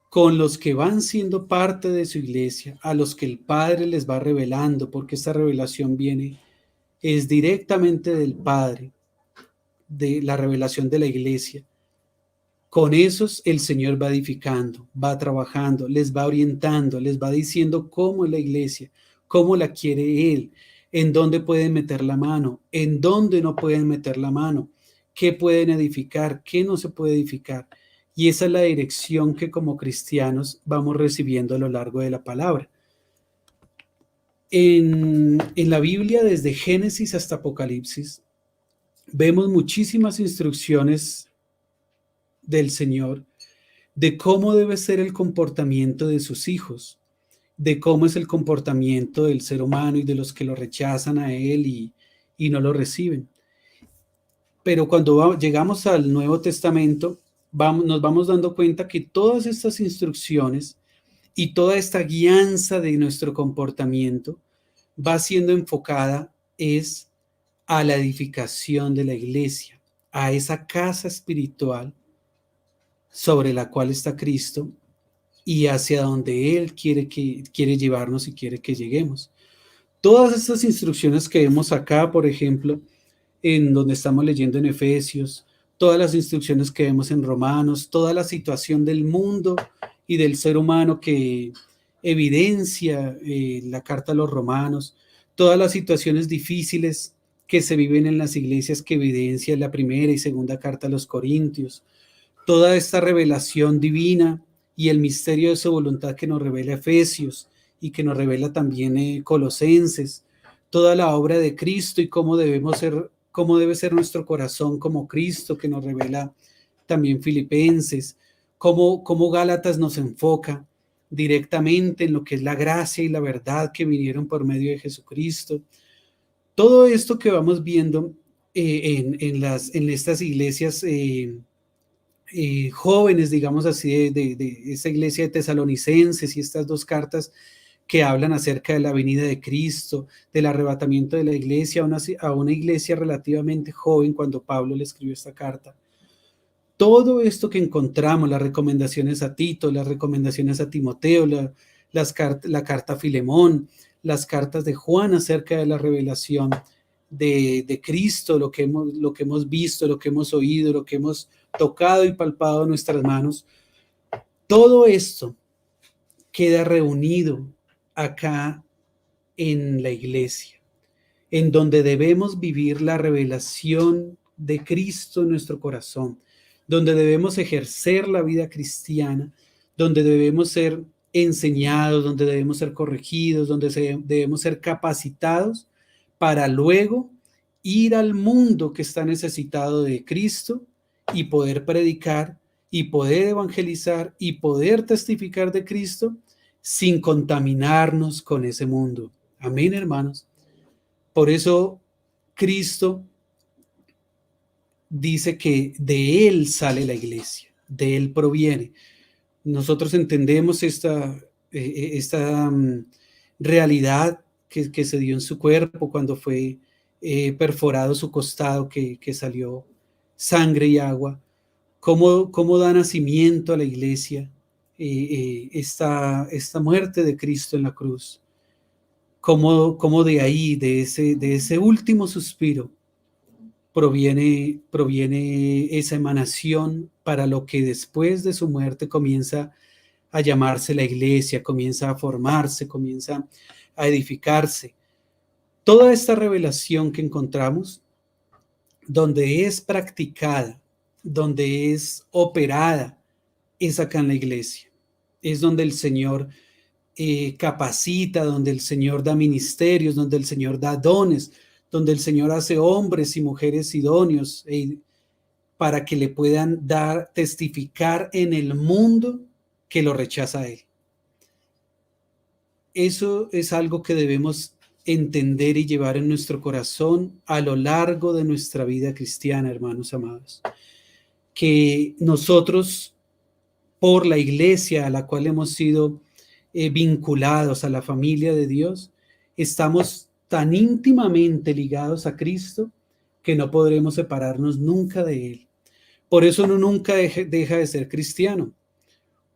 con los que van siendo parte de su iglesia, a los que el Padre les va revelando, porque esta revelación es directamente del Padre, de la revelación de la iglesia. Con esos el Señor va edificando, va trabajando, les va orientando, les va diciendo cómo es la iglesia, cómo la quiere Él, en dónde pueden meter la mano, en dónde no pueden meter la mano, qué pueden edificar, qué no se puede edificar. Y esa es la dirección que como cristianos vamos recibiendo a lo largo de la palabra. En la Biblia, desde Génesis hasta Apocalipsis, vemos muchísimas instrucciones del Señor de cómo debe ser el comportamiento de sus hijos, de cómo es el comportamiento del ser humano y de los que lo rechazan a Él y no lo reciben. Pero cuando llegamos al Nuevo Testamento, nos vamos dando cuenta que todas estas instrucciones y toda esta guianza de nuestro comportamiento va siendo enfocada es a la edificación de la iglesia, a esa casa espiritual sobre la cual está Cristo y hacia donde Él quiere llevarnos y quiere que lleguemos. Todas estas instrucciones que vemos acá, por ejemplo, en donde estamos leyendo en Efesios, todas las instrucciones que vemos en Romanos, toda la situación del mundo y del ser humano que evidencia la carta a los Romanos, todas las situaciones difíciles que se viven en las iglesias que evidencia la primera y segunda carta a los Corintios, toda esta revelación divina y el misterio de su voluntad que nos revela Efesios y que nos revela también Colosenses, toda la obra de Cristo y cómo debe ser nuestro corazón como Cristo, que nos revela también Filipenses, cómo Gálatas nos enfoca directamente en lo que es la gracia y la verdad que vinieron por medio de Jesucristo. Todo esto que vamos viendo en estas iglesias jóvenes, digamos así, de esa iglesia de Tesalonicenses y estas dos cartas que hablan acerca de la venida de Cristo, del arrebatamiento de la iglesia a una iglesia relativamente joven cuando Pablo le escribió esta carta. Todo esto que encontramos, las recomendaciones a Tito, las recomendaciones a Timoteo, la carta a Filemón, las cartas de Juan acerca de la revelación de Cristo, lo que hemos visto, lo que hemos oído, lo que hemos tocado y palpado en nuestras manos, todo esto queda reunido acá en la iglesia, en donde debemos vivir la revelación de Cristo en nuestro corazón, donde debemos ejercer la vida cristiana, donde debemos ser enseñados, donde debemos ser corregidos, donde debemos ser capacitados para luego ir al mundo que está necesitado de Cristo y poder predicar y poder evangelizar y poder testificar de Cristo sin contaminarnos con ese mundo. Amén, hermanos. Por eso Cristo dice que de Él sale la iglesia, de Él proviene. Nosotros entendemos esta realidad que se dio en su cuerpo cuando fue perforado su costado, que salió sangre y agua, cómo da nacimiento a la iglesia esta muerte de Cristo en la cruz, cómo de ahí, de ese último suspiro, proviene esa emanación para lo que después de su muerte comienza a llamarse la iglesia, comienza a formarse, comienza a edificarse. Toda esta revelación que encontramos, donde es practicada, donde es operada, es acá en la iglesia. Es donde el Señor capacita, donde el Señor da ministerios, donde el Señor da dones, donde el Señor hace hombres y mujeres idóneos para que le puedan testificar en el mundo que lo rechaza a Él. Eso es algo que debemos entender y llevar en nuestro corazón a lo largo de nuestra vida cristiana, hermanos amados. Que nosotros, por la iglesia a la cual hemos sido vinculados a la familia de Dios, estamos tan íntimamente ligados a Cristo que no podremos separarnos nunca de Él. Por eso uno nunca deja de ser cristiano.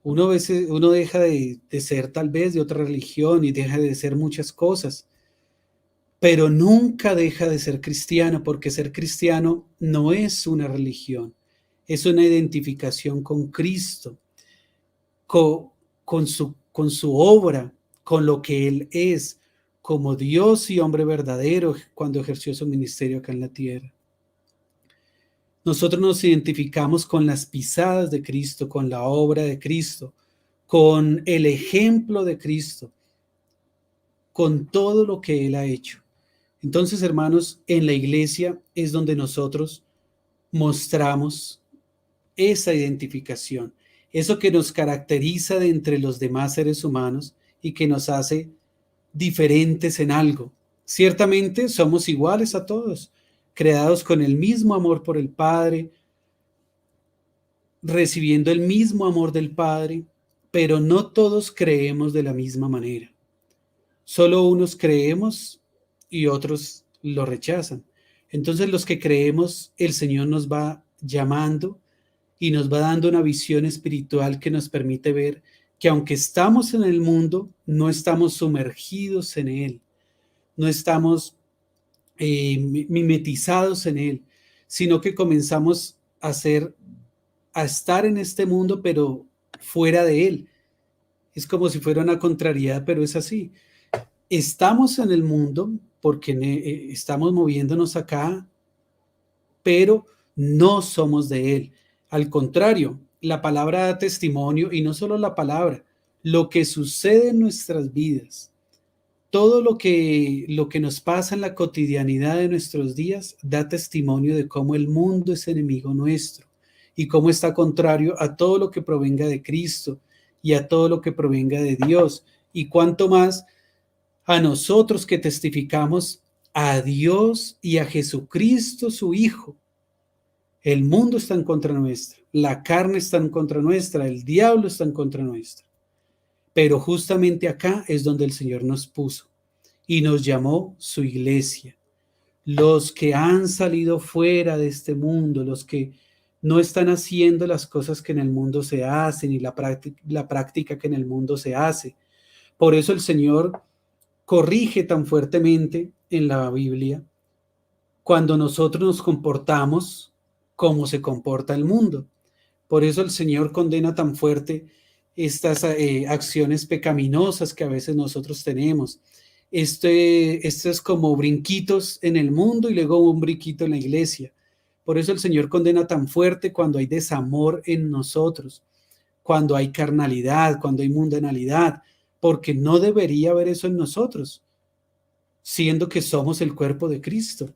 Uno deja de ser tal vez de otra religión y deja de ser muchas cosas, pero nunca deja de ser cristiano, porque ser cristiano no es una religión, es una identificación con Cristo, con su obra, con lo que Él es, como Dios y hombre verdadero cuando ejerció su ministerio acá en la tierra. Nosotros nos identificamos con las pisadas de Cristo, con la obra de Cristo, con el ejemplo de Cristo, con todo lo que Él ha hecho. Entonces, hermanos, en la iglesia es donde nosotros mostramos esa identificación, eso que nos caracteriza de entre los demás seres humanos y que nos hace diferentes en algo. Ciertamente somos iguales a todos, creados con el mismo amor por el Padre, recibiendo el mismo amor del Padre, pero no todos creemos de la misma manera. Solo unos creemos y otros lo rechazan. Entonces los que creemos, el Señor nos va llamando y nos va dando una visión espiritual que nos permite ver que aunque estamos en el mundo, no estamos sumergidos en él, no estamos mimetizados en él, sino que comenzamos a estar en este mundo, pero fuera de él. Es como si fuera una contrariedad, pero es así. Estamos en el mundo porque estamos moviéndonos acá, pero no somos de él. Al contrario, la palabra da testimonio, y no solo la palabra, lo que sucede en nuestras vidas, todo lo que nos pasa en la cotidianidad de nuestros días da testimonio de cómo el mundo es enemigo nuestro y cómo está contrario a todo lo que provenga de Cristo y a todo lo que provenga de Dios, y cuanto más a nosotros que testificamos a Dios y a Jesucristo su Hijo. El mundo está en contra nuestra, la carne está en contra nuestra, el diablo está en contra nuestra. Pero justamente acá es donde el Señor nos puso y nos llamó su iglesia. Los que han salido fuera de este mundo, los que no están haciendo las cosas que en el mundo se hacen y la práctica que en el mundo se hace. Por eso el Señor corrige tan fuertemente en la Biblia cuando nosotros nos comportamos como se comporta el mundo. Por eso el Señor condena tan fuerte estas acciones pecaminosas que a veces nosotros tenemos. Esto es como brinquitos en el mundo y luego un brinquito en la iglesia. Por eso el Señor condena tan fuerte cuando hay desamor en nosotros, cuando hay carnalidad, cuando hay mundanalidad, porque no debería haber eso en nosotros, siendo que somos el cuerpo de Cristo.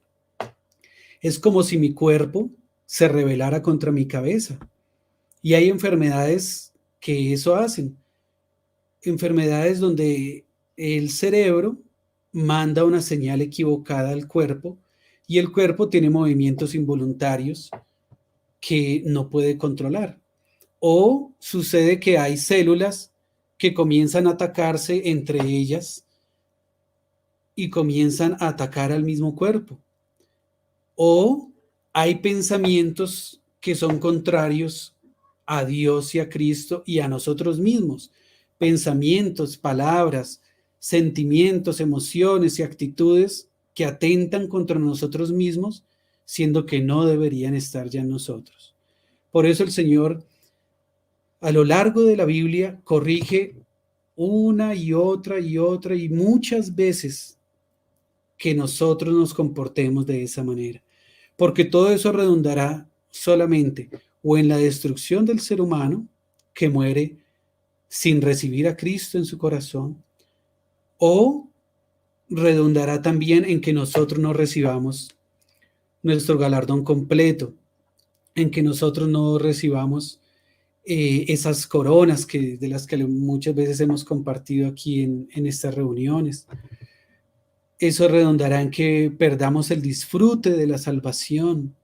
Es como si mi cuerpo se rebelara contra mi cabeza. Y hay enfermedades que eso hacen. Enfermedades donde el cerebro manda una señal equivocada al cuerpo y el cuerpo tiene movimientos involuntarios que no puede controlar. O sucede que hay células que comienzan a atacarse entre ellas y comienzan a atacar al mismo cuerpo. O hay pensamientos que son contrarios a Dios y a Cristo y a nosotros mismos. Pensamientos, palabras, sentimientos, emociones y actitudes que atentan contra nosotros mismos, siendo que no deberían estar ya en nosotros. Por eso el Señor, a lo largo de la Biblia, corrige una y otra y muchas veces que nosotros nos comportemos de esa manera, porque todo eso redundará solamente o en la destrucción del ser humano que muere sin recibir a Cristo en su corazón, o redundará también en que nosotros no recibamos nuestro galardón completo, en que nosotros no recibamos esas coronas de las que muchas veces hemos compartido aquí en estas reuniones. Eso redundará en que perdamos el disfrute de la salvación,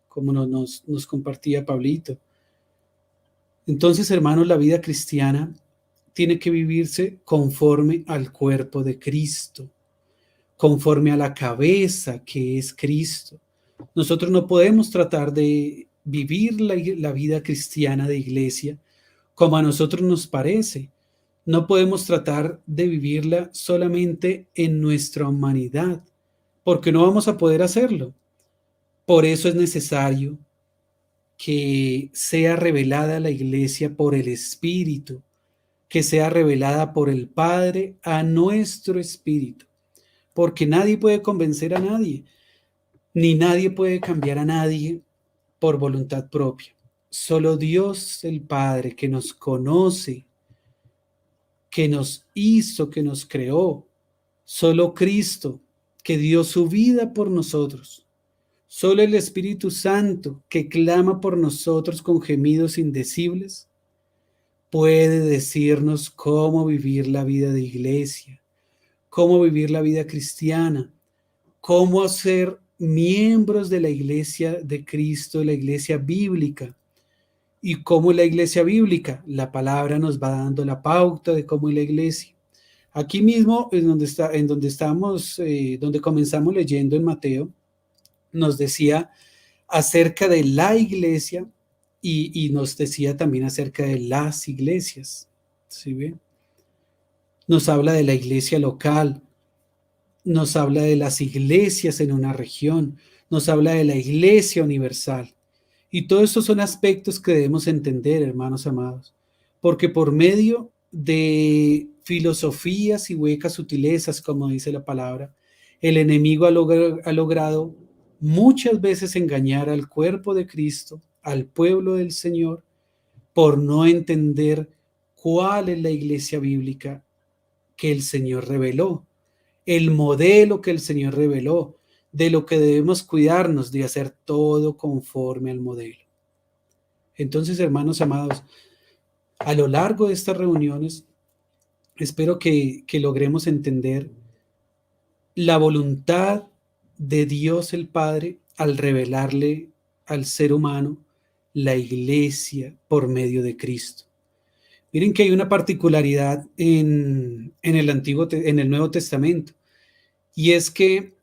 como nos compartía Pablito. Entonces, hermanos, la vida cristiana tiene que vivirse conforme al cuerpo de Cristo, conforme a la cabeza que es Cristo. Nosotros no podemos tratar de vivir la vida cristiana de iglesia como a nosotros nos parece. No podemos tratar de vivirla solamente en nuestra humanidad, porque no vamos a poder hacerlo. Por eso es necesario que sea revelada la iglesia por el Espíritu, que sea revelada por el Padre a nuestro espíritu, porque nadie puede convencer a nadie, ni nadie puede cambiar a nadie por voluntad propia. Solo Dios el Padre, que nos conoce, que nos hizo, que nos creó, solo Cristo, que dio su vida por nosotros, solo el Espíritu Santo, que clama por nosotros con gemidos indecibles, puede decirnos cómo vivir la vida de iglesia, cómo vivir la vida cristiana, cómo ser miembros de la iglesia de Cristo, la iglesia bíblica. ¿Y cómo es la iglesia bíblica? La palabra nos va dando la pauta de cómo es la iglesia. Aquí mismo, donde comenzamos leyendo en Mateo, nos decía acerca de la iglesia y nos decía también acerca de las iglesias. ¿Sí ven? Nos habla de la iglesia local, nos habla de las iglesias en una región, nos habla de la iglesia universal. Y todos estos son aspectos que debemos entender, hermanos amados, porque por medio de filosofías y huecas sutilezas, como dice la palabra, el enemigo ha logrado muchas veces engañar al cuerpo de Cristo, al pueblo del Señor, por no entender cuál es la iglesia bíblica que el Señor reveló, el modelo que el Señor reveló, de lo que debemos cuidarnos de hacer todo conforme al modelo. Entonces, hermanos amados, a lo largo de estas reuniones, espero que logremos entender la voluntad de Dios el Padre al revelarle al ser humano la iglesia por medio de Cristo. Miren que hay una particularidad en el Nuevo Testamento, y es que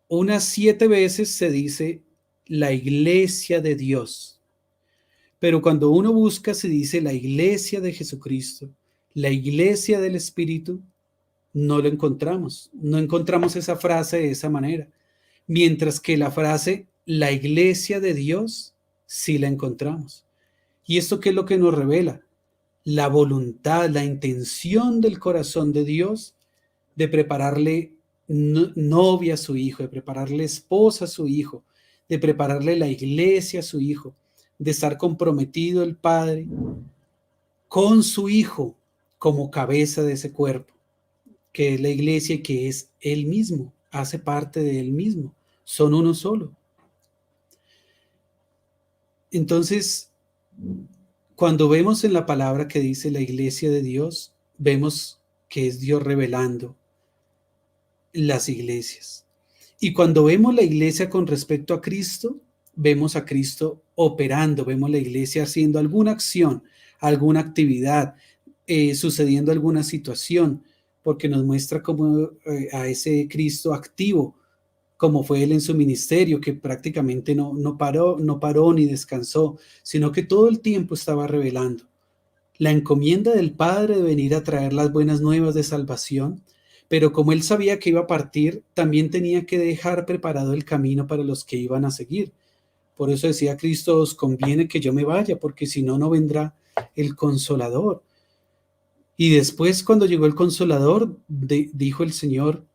unas 7 veces se dice la iglesia de Dios, pero cuando uno busca se dice la iglesia de Jesucristo, la iglesia del Espíritu, no lo encontramos, no encontramos esa frase de esa manera, mientras que la frase la iglesia de Dios sí la encontramos. ¿Y esto qué es lo que nos revela? La voluntad, la intención del corazón de Dios de prepararle novia a su hijo, de prepararle esposa a su hijo, de prepararle la iglesia a su hijo, de estar comprometido el Padre con su hijo como cabeza de ese cuerpo, que es la iglesia y que es él mismo, hace parte de él mismo, son uno solo. Entonces, cuando vemos en la palabra que dice la iglesia de Dios, vemos que es Dios revelando las iglesias. Y cuando vemos la iglesia con respecto a Cristo, vemos a Cristo operando, vemos la iglesia haciendo alguna acción, alguna actividad, sucediendo alguna situación, porque nos muestra como a ese Cristo activo, como fue él en su ministerio, que prácticamente no paró ni descansó, sino que todo el tiempo estaba revelando la encomienda del Padre de venir a traer las buenas nuevas de salvación, pero como él sabía que iba a partir, también tenía que dejar preparado el camino para los que iban a seguir. Por eso decía Cristo, os conviene que yo me vaya, porque si no, no vendrá el Consolador. Y después, cuando llegó el Consolador, dijo el Señor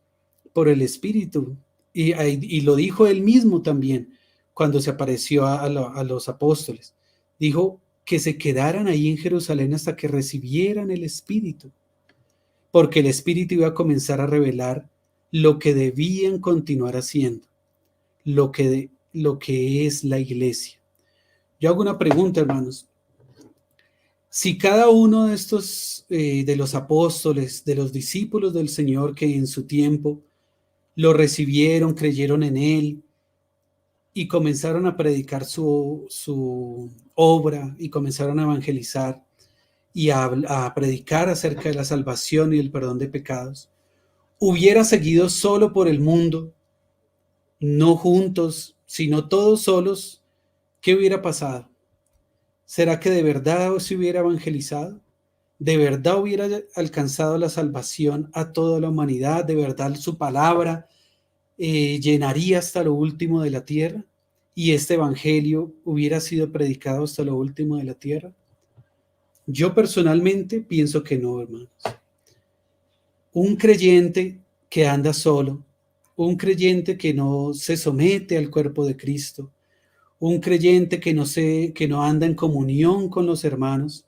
por el Espíritu, y lo dijo él mismo también, cuando se apareció a los apóstoles. Dijo que se quedaran ahí en Jerusalén hasta que recibieran el Espíritu, porque el Espíritu iba a comenzar a revelar lo que debían continuar haciendo, lo que es la iglesia. Yo hago una pregunta, hermanos. Si cada uno de estos, de los apóstoles, de los discípulos del Señor que en su tiempo lo recibieron, creyeron en él y comenzaron a predicar su obra y comenzaron a evangelizar y a predicar acerca de la salvación y el perdón de pecados, hubiera seguido solo por el mundo, no juntos, sino todos solos, ¿qué hubiera pasado? ¿Será que de verdad se hubiera evangelizado? ¿De verdad hubiera alcanzado la salvación a toda la humanidad? ¿De verdad su palabra llenaría hasta lo último de la tierra? ¿Y este evangelio hubiera sido predicado hasta lo último de la tierra? Yo personalmente pienso que no, hermanos. Un creyente que anda solo, un creyente que no se somete al cuerpo de Cristo, un creyente que no anda en comunión con los hermanos,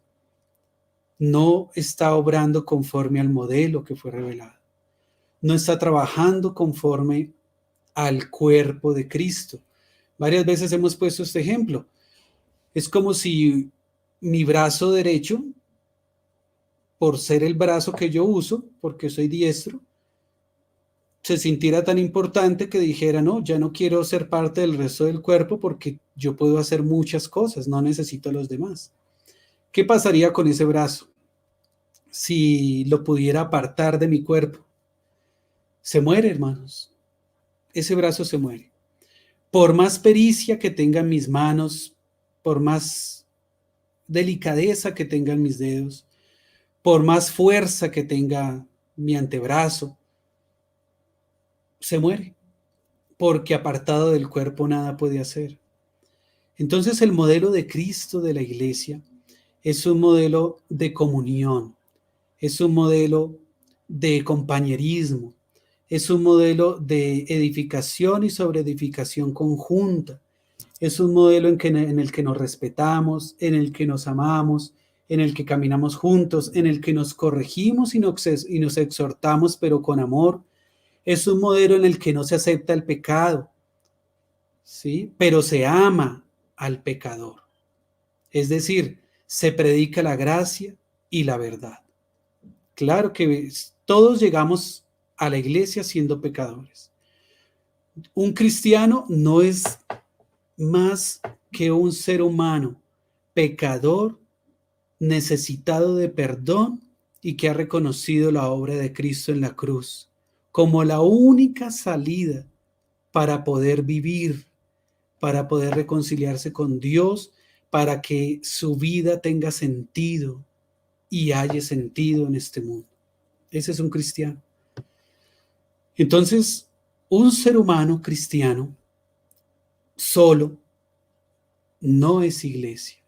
no está obrando conforme al modelo que fue revelado. No está trabajando conforme al cuerpo de Cristo. Varias veces hemos puesto este ejemplo. Es como si mi brazo derecho, por ser el brazo que yo uso, porque soy diestro, se sintiera tan importante que dijera, no, ya no quiero ser parte del resto del cuerpo porque yo puedo hacer muchas cosas, no necesito a los demás. ¿Qué pasaría con ese brazo si lo pudiera apartar de mi cuerpo? Se muere, hermanos. Ese brazo se muere. Por más pericia que tengan mis manos, por más delicadeza que tengan mis dedos, por más fuerza que tenga mi antebrazo, se muere, porque apartado del cuerpo nada puede hacer. Entonces el modelo de Cristo de la iglesia es un modelo de comunión, es un modelo de compañerismo, es un modelo de edificación y sobreedificación conjunta, es un modelo en el que nos respetamos, en el que nos amamos, en el que caminamos juntos, en el que nos corregimos y nos exhortamos, pero con amor. Es un modelo en el que no se acepta el pecado, ¿sí? Pero se ama al pecador. Es decir, se predica la gracia y la verdad. Claro que todos llegamos a la iglesia siendo pecadores. Un cristiano no es más que un ser humano pecador, necesitado de perdón y que ha reconocido la obra de Cristo en la cruz como la única salida para poder vivir, para poder reconciliarse con Dios, para que su vida tenga sentido y haya sentido en este mundo. Ese es un cristiano. Entonces, un ser humano cristiano solo no es iglesia,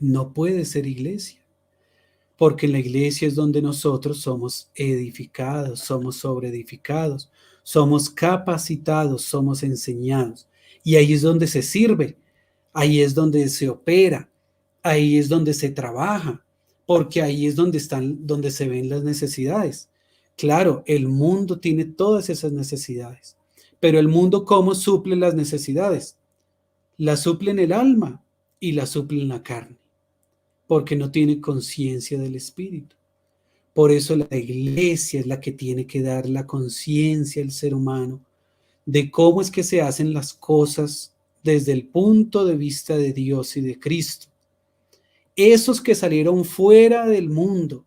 no puede ser iglesia, porque en la iglesia es donde nosotros somos edificados, somos sobreedificados, somos capacitados, somos enseñados, y ahí es donde se sirve, ahí es donde se opera, ahí es donde se trabaja, porque ahí es donde se ven las necesidades. Claro, el mundo tiene todas esas necesidades, pero el mundo, ¿cómo suple las necesidades? Las suple en el alma y las suple en la carne, porque no tiene conciencia del espíritu. Por eso la iglesia es la que tiene que dar la conciencia al ser humano de cómo es que se hacen las cosas desde el punto de vista de Dios y de Cristo. Esos que salieron fuera del mundo,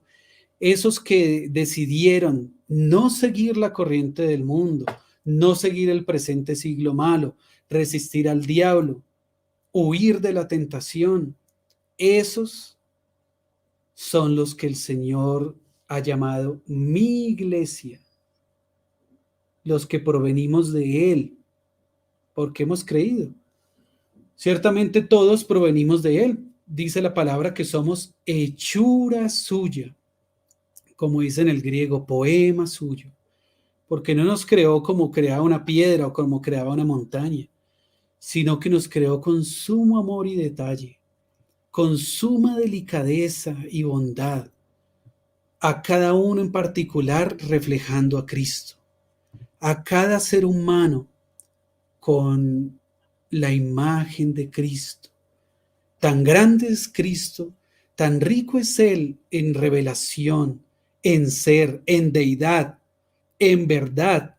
esos que decidieron no seguir la corriente del mundo, no seguir el presente siglo malo, resistir al diablo, huir de la tentación, esos son los que el Señor ha llamado mi iglesia, los que provenimos de Él, porque hemos creído. Ciertamente todos provenimos de Él. Dice la palabra que somos hechura suya, como dice en el griego, poema suyo, porque no nos creó como creaba una piedra o como creaba una montaña, sino que nos creó con sumo amor y detalle, con suma delicadeza y bondad, a cada uno en particular reflejando a Cristo, a cada ser humano con la imagen de Cristo. Tan grande es Cristo, tan rico es Él en revelación, en ser, en deidad, en verdad,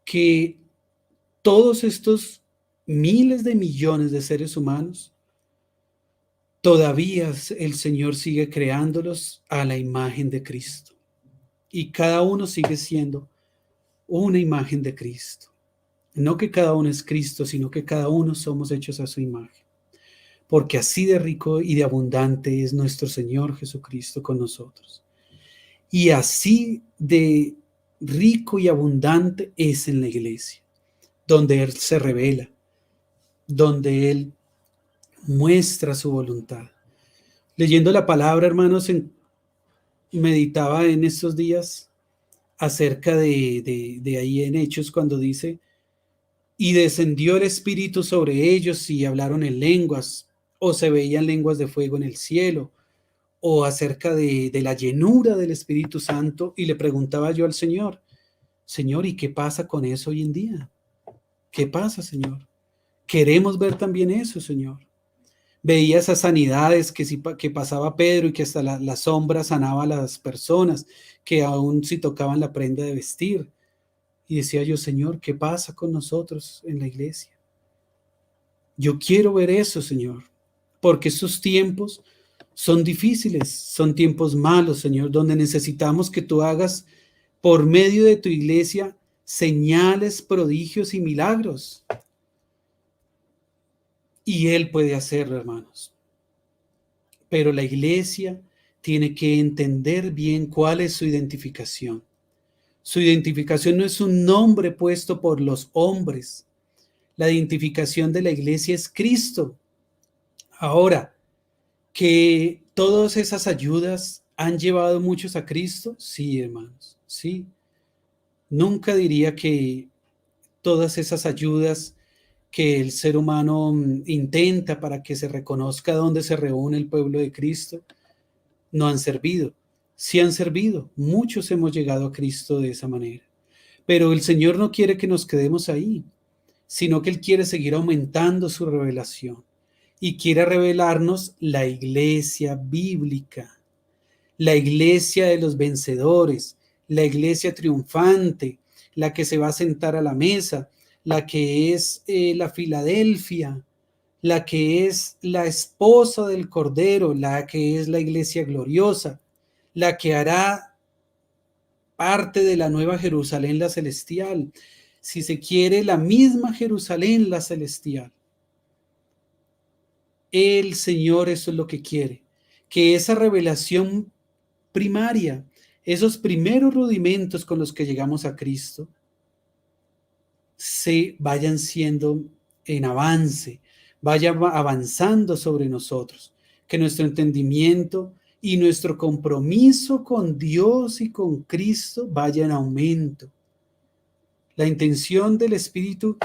que todos estos miles de millones de seres humanos, todavía el Señor sigue creándolos a la imagen de Cristo. Y cada uno sigue siendo una imagen de Cristo. No que cada uno es Cristo, sino que cada uno somos hechos a su imagen. Porque así de rico y de abundante es nuestro Señor Jesucristo con nosotros. Y así de rico y abundante es en la iglesia, donde Él se revela, donde Él muestra su voluntad. Leyendo la palabra, hermanos, meditaba en estos días acerca de ahí en Hechos cuando dice, y descendió el Espíritu sobre ellos y hablaron en lenguas, o se veían lenguas de fuego en el cielo, o acerca de la llenura del Espíritu Santo, y le preguntaba yo al Señor, Señor, ¿y qué pasa con eso hoy en día? ¿Qué pasa, Señor? Queremos ver también eso, Señor. Veía esas sanidades que pasaba Pedro y que hasta la sombra sanaba a las personas, que aún si tocaban la prenda de vestir. Y decía yo, Señor, ¿qué pasa con nosotros en la iglesia? Yo quiero ver eso, Señor, porque esos tiempos son difíciles, son tiempos malos, Señor, donde necesitamos que tú hagas por medio de tu iglesia señales, prodigios y milagros. Y Él puede hacerlo, hermanos. Pero la iglesia tiene que entender bien cuál es su identificación. Su identificación no es un nombre puesto por los hombres. La identificación de la iglesia es Cristo. Ahora, que todas esas ayudas han llevado muchos a Cristo, sí, hermanos, sí. Nunca diría que todas esas ayudas que el ser humano intenta para que se reconozca dónde se reúne el pueblo de Cristo, no han servido. Sí han servido. Muchos hemos llegado a Cristo de esa manera. Pero el Señor no quiere que nos quedemos ahí, sino que Él quiere seguir aumentando su revelación y quiere revelarnos la iglesia bíblica, la iglesia de los vencedores, la iglesia triunfante, la que se va a sentar a la mesa, la que es la Filadelfia, la que es la esposa del Cordero, la que es la iglesia gloriosa, la que hará parte de la nueva Jerusalén, la celestial. Si se quiere, la misma Jerusalén, la celestial. El Señor eso es lo que quiere, que esa revelación primaria, esos primeros rudimentos con los que llegamos a Cristo, se vayan siendo en avance, vaya avanzando sobre nosotros, que nuestro entendimiento y nuestro compromiso con Dios y con Cristo vaya en aumento. La intención del Espíritu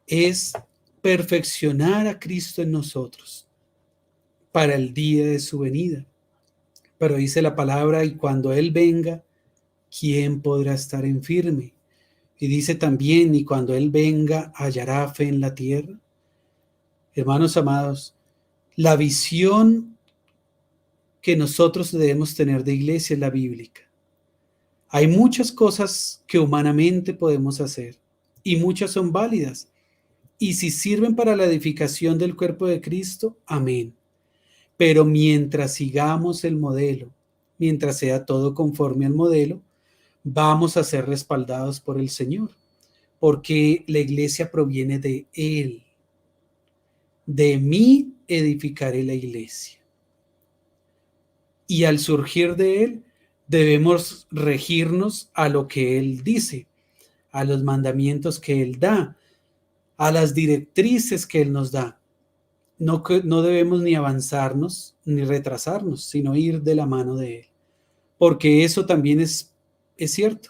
es perfeccionar a Cristo en nosotros para el día de su venida. Pero dice la palabra, y cuando Él venga, ¿quién podrá estar en firme? Y dice también, y cuando Él venga, ¿hallará fe en la tierra? Hermanos amados, la visión que nosotros debemos tener de iglesia es la bíblica. Hay muchas cosas que humanamente podemos hacer y muchas son válidas. Y si sirven para la edificación del cuerpo de Cristo, amén. Pero mientras sigamos el modelo, mientras sea todo conforme al modelo, vamos a ser respaldados por el Señor, porque la iglesia proviene de Él. De mí edificaré la iglesia. Y al surgir de Él, debemos regirnos a lo que Él dice, a los mandamientos que Él da, a las directrices que Él nos da. No debemos ni avanzarnos ni retrasarnos, sino ir de la mano de Él. Porque eso también es cierto.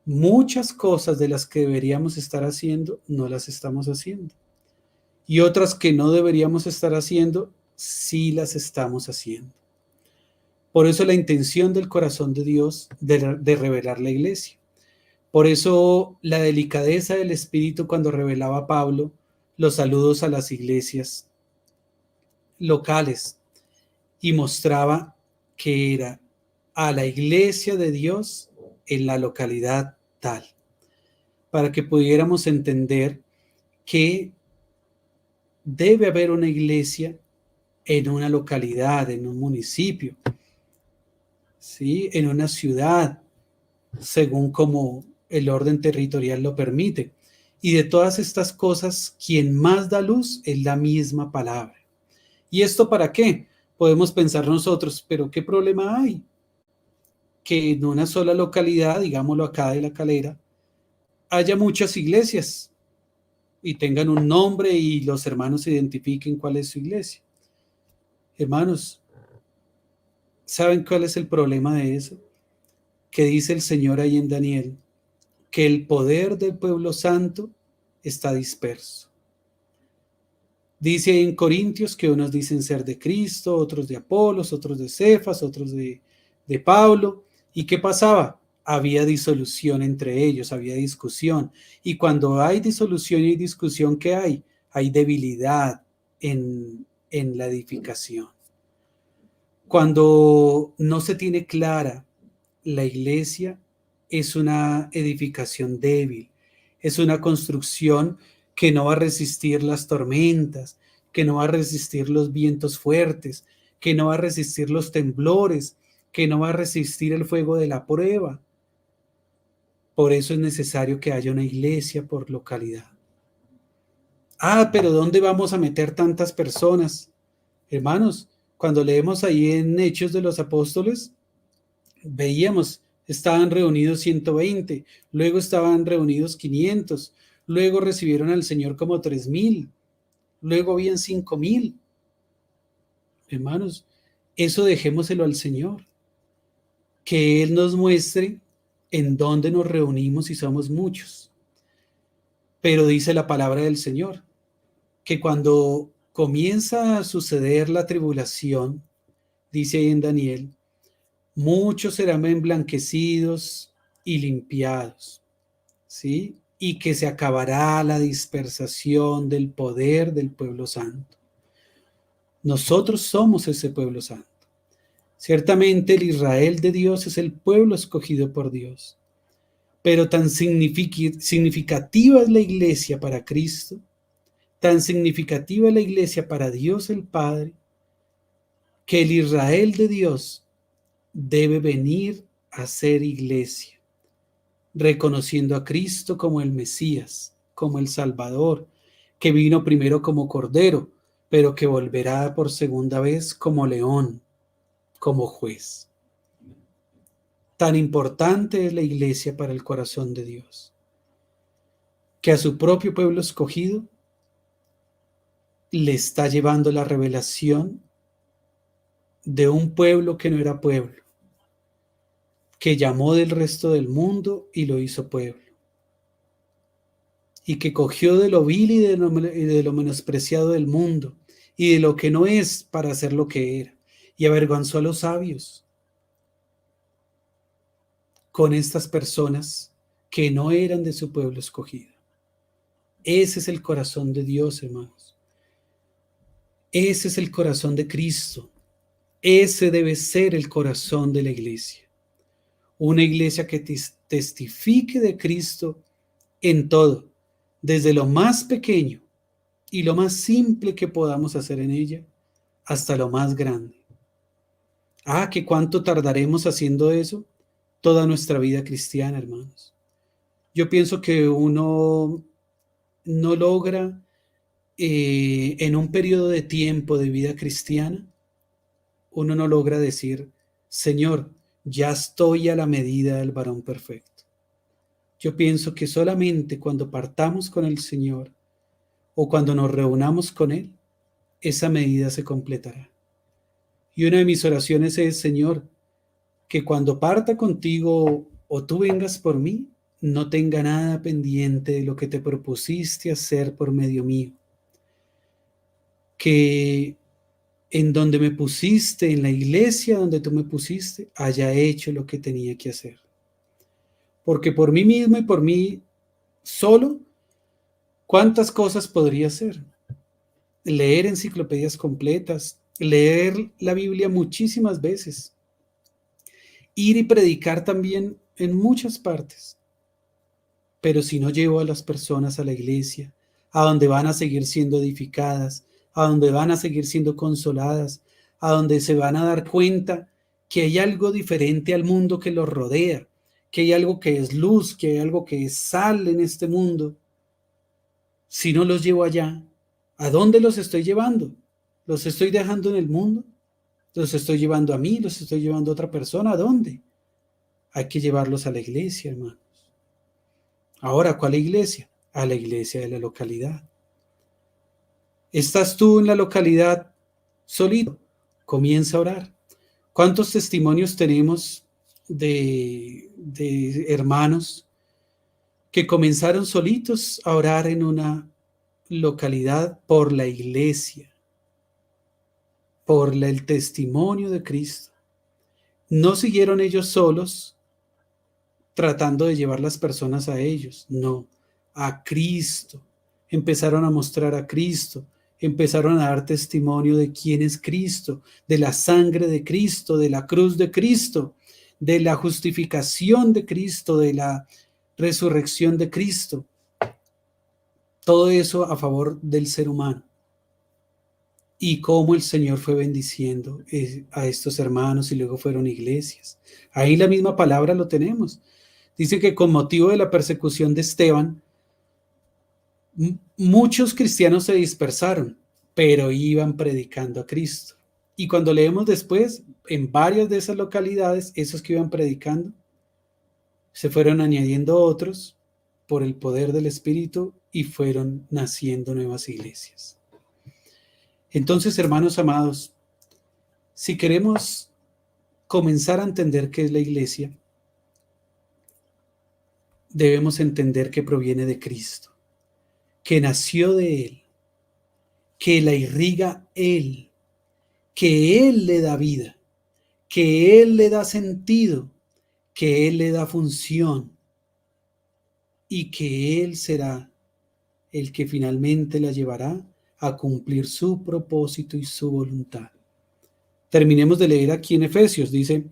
Muchas cosas de las que deberíamos estar haciendo, no las estamos haciendo. Y otras que no deberíamos estar haciendo, sí las estamos haciendo. Por eso la intención del corazón de Dios de revelar la iglesia. Por eso la delicadeza del Espíritu cuando revelaba a Pablo los saludos a las iglesias locales y mostraba que era a la iglesia de Dios en la localidad tal, para que pudiéramos entender que debe haber una iglesia en una localidad, en un municipio, ¿sí? En una ciudad, según como el orden territorial lo permite. Y de todas estas cosas, quien más da luz es la misma palabra. ¿Y esto para qué? Podemos pensar nosotros, pero ¿qué problema hay? Que en una sola localidad, digámoslo acá de La Calera, haya muchas iglesias y tengan un nombre y los hermanos identifiquen cuál es su iglesia. Hermanos, ¿saben cuál es el problema de eso? Que dice el Señor ahí en Daniel, que el poder del pueblo santo está disperso. Dice en Corintios que unos dicen ser de Cristo, otros de Apolos, otros de Cefas, otros de Pablo. ¿Y qué pasaba? Había disolución entre ellos, había discusión. Y cuando hay disolución y discusión, ¿qué hay? Hay debilidad en en la edificación. Cuando no se tiene clara la iglesia, es una edificación débil, es una construcción que no va a resistir las tormentas, que no va a resistir los vientos fuertes, que no va a resistir los temblores, que no va a resistir el fuego de la prueba. Por eso es necesario que haya una iglesia por localidad. Pero ¿dónde vamos a meter tantas personas? Hermanos, cuando leemos ahí en Hechos de los Apóstoles, veíamos, estaban reunidos 120, luego estaban reunidos 500, luego recibieron al Señor como 3,000, luego habían 5,000. Hermanos, eso dejémoselo al Señor, que Él nos muestre en dónde nos reunimos y somos muchos. Pero dice la palabra del Señor, que cuando comienza a suceder la tribulación, dice ahí en Daniel, muchos serán emblanquecidos y limpiados, ¿sí? Y que se acabará la dispersación del poder del pueblo santo. Nosotros somos ese pueblo santo. Ciertamente el Israel de Dios es el pueblo escogido por Dios, pero tan significativa es la iglesia para Cristo, tan significativa es la iglesia para Dios el Padre, que el Israel de Dios debe venir a ser iglesia, reconociendo a Cristo como el Mesías, como el Salvador, que vino primero como Cordero, pero que volverá por segunda vez como león, como juez. Tan importante es la iglesia para el corazón de Dios, que a su propio pueblo escogido le está llevando la revelación de un pueblo que no era pueblo, que llamó del resto del mundo y lo hizo pueblo, y que cogió de lo vil y de lo menospreciado del mundo y de lo que no es para hacer lo que era, y avergonzó a los sabios con estas personas que no eran de su pueblo escogido. Ese es el corazón de Dios, hermanos. Ese es el corazón de Cristo. Ese debe ser el corazón de la iglesia. Una iglesia que testifique de Cristo en todo, desde lo más pequeño y lo más simple que podamos hacer en ella, hasta lo más grande. ¿Que cuánto tardaremos haciendo eso? Toda nuestra vida cristiana, hermanos. Yo pienso que uno no logra en un periodo de tiempo de vida cristiana, uno no logra decir, Señor, ya estoy a la medida del varón perfecto. Yo pienso que solamente cuando partamos con el Señor o cuando nos reunamos con Él, esa medida se completará. Y una de mis oraciones es, Señor, que cuando parta contigo o tú vengas por mí, no tenga nada pendiente de lo que te propusiste hacer por medio mío. Que en donde me pusiste, en la iglesia donde tú me pusiste, haya hecho lo que tenía que hacer. Porque por mí mismo y por mí solo, ¿cuántas cosas podría hacer? Leer enciclopedias completas, leer la Biblia muchísimas veces, ir y predicar también en muchas partes. Pero si no llevo a las personas a la iglesia, a donde van a seguir siendo edificadas, a donde van a seguir siendo consoladas, a donde se van a dar cuenta que hay algo diferente al mundo que los rodea, que hay algo que es luz, que hay algo que es sal en este mundo. Si no los llevo allá, ¿a dónde los estoy llevando? ¿Los estoy dejando en el mundo? ¿Los estoy llevando a mí? ¿Los estoy llevando a otra persona? ¿A dónde? Hay que llevarlos a la iglesia, hermanos. Ahora, ¿cuál iglesia? A la iglesia de la localidad. ¿Estás tú en la localidad solito? Comienza a orar. ¿Cuántos testimonios tenemos de hermanos que comenzaron solitos a orar en una localidad por la iglesia, por el testimonio de Cristo? No siguieron ellos solos tratando de llevar las personas a ellos, no, a Cristo. Empezaron a mostrar a Cristo, empezaron a dar testimonio de quién es Cristo, de la sangre de Cristo, de la cruz de Cristo, de la justificación de Cristo, de la resurrección de Cristo. Todo eso a favor del ser humano. Y cómo el Señor fue bendiciendo a estos hermanos y luego fueron iglesias. Ahí la misma palabra lo tenemos. Dice que con motivo de la persecución de Esteban, muchos cristianos se dispersaron, pero iban predicando a Cristo. Y cuando leemos después, en varias de esas localidades, esos que iban predicando, se fueron añadiendo otros por el poder del Espíritu y fueron naciendo nuevas iglesias. Entonces, hermanos amados, si queremos comenzar a entender qué es la iglesia, debemos entender que proviene de Cristo, que nació de Él, que la irriga Él, que Él le da vida, que Él le da sentido, que Él le da función y que Él será el que finalmente la llevará a cumplir su propósito y su voluntad. Terminemos de leer aquí en Efesios, dice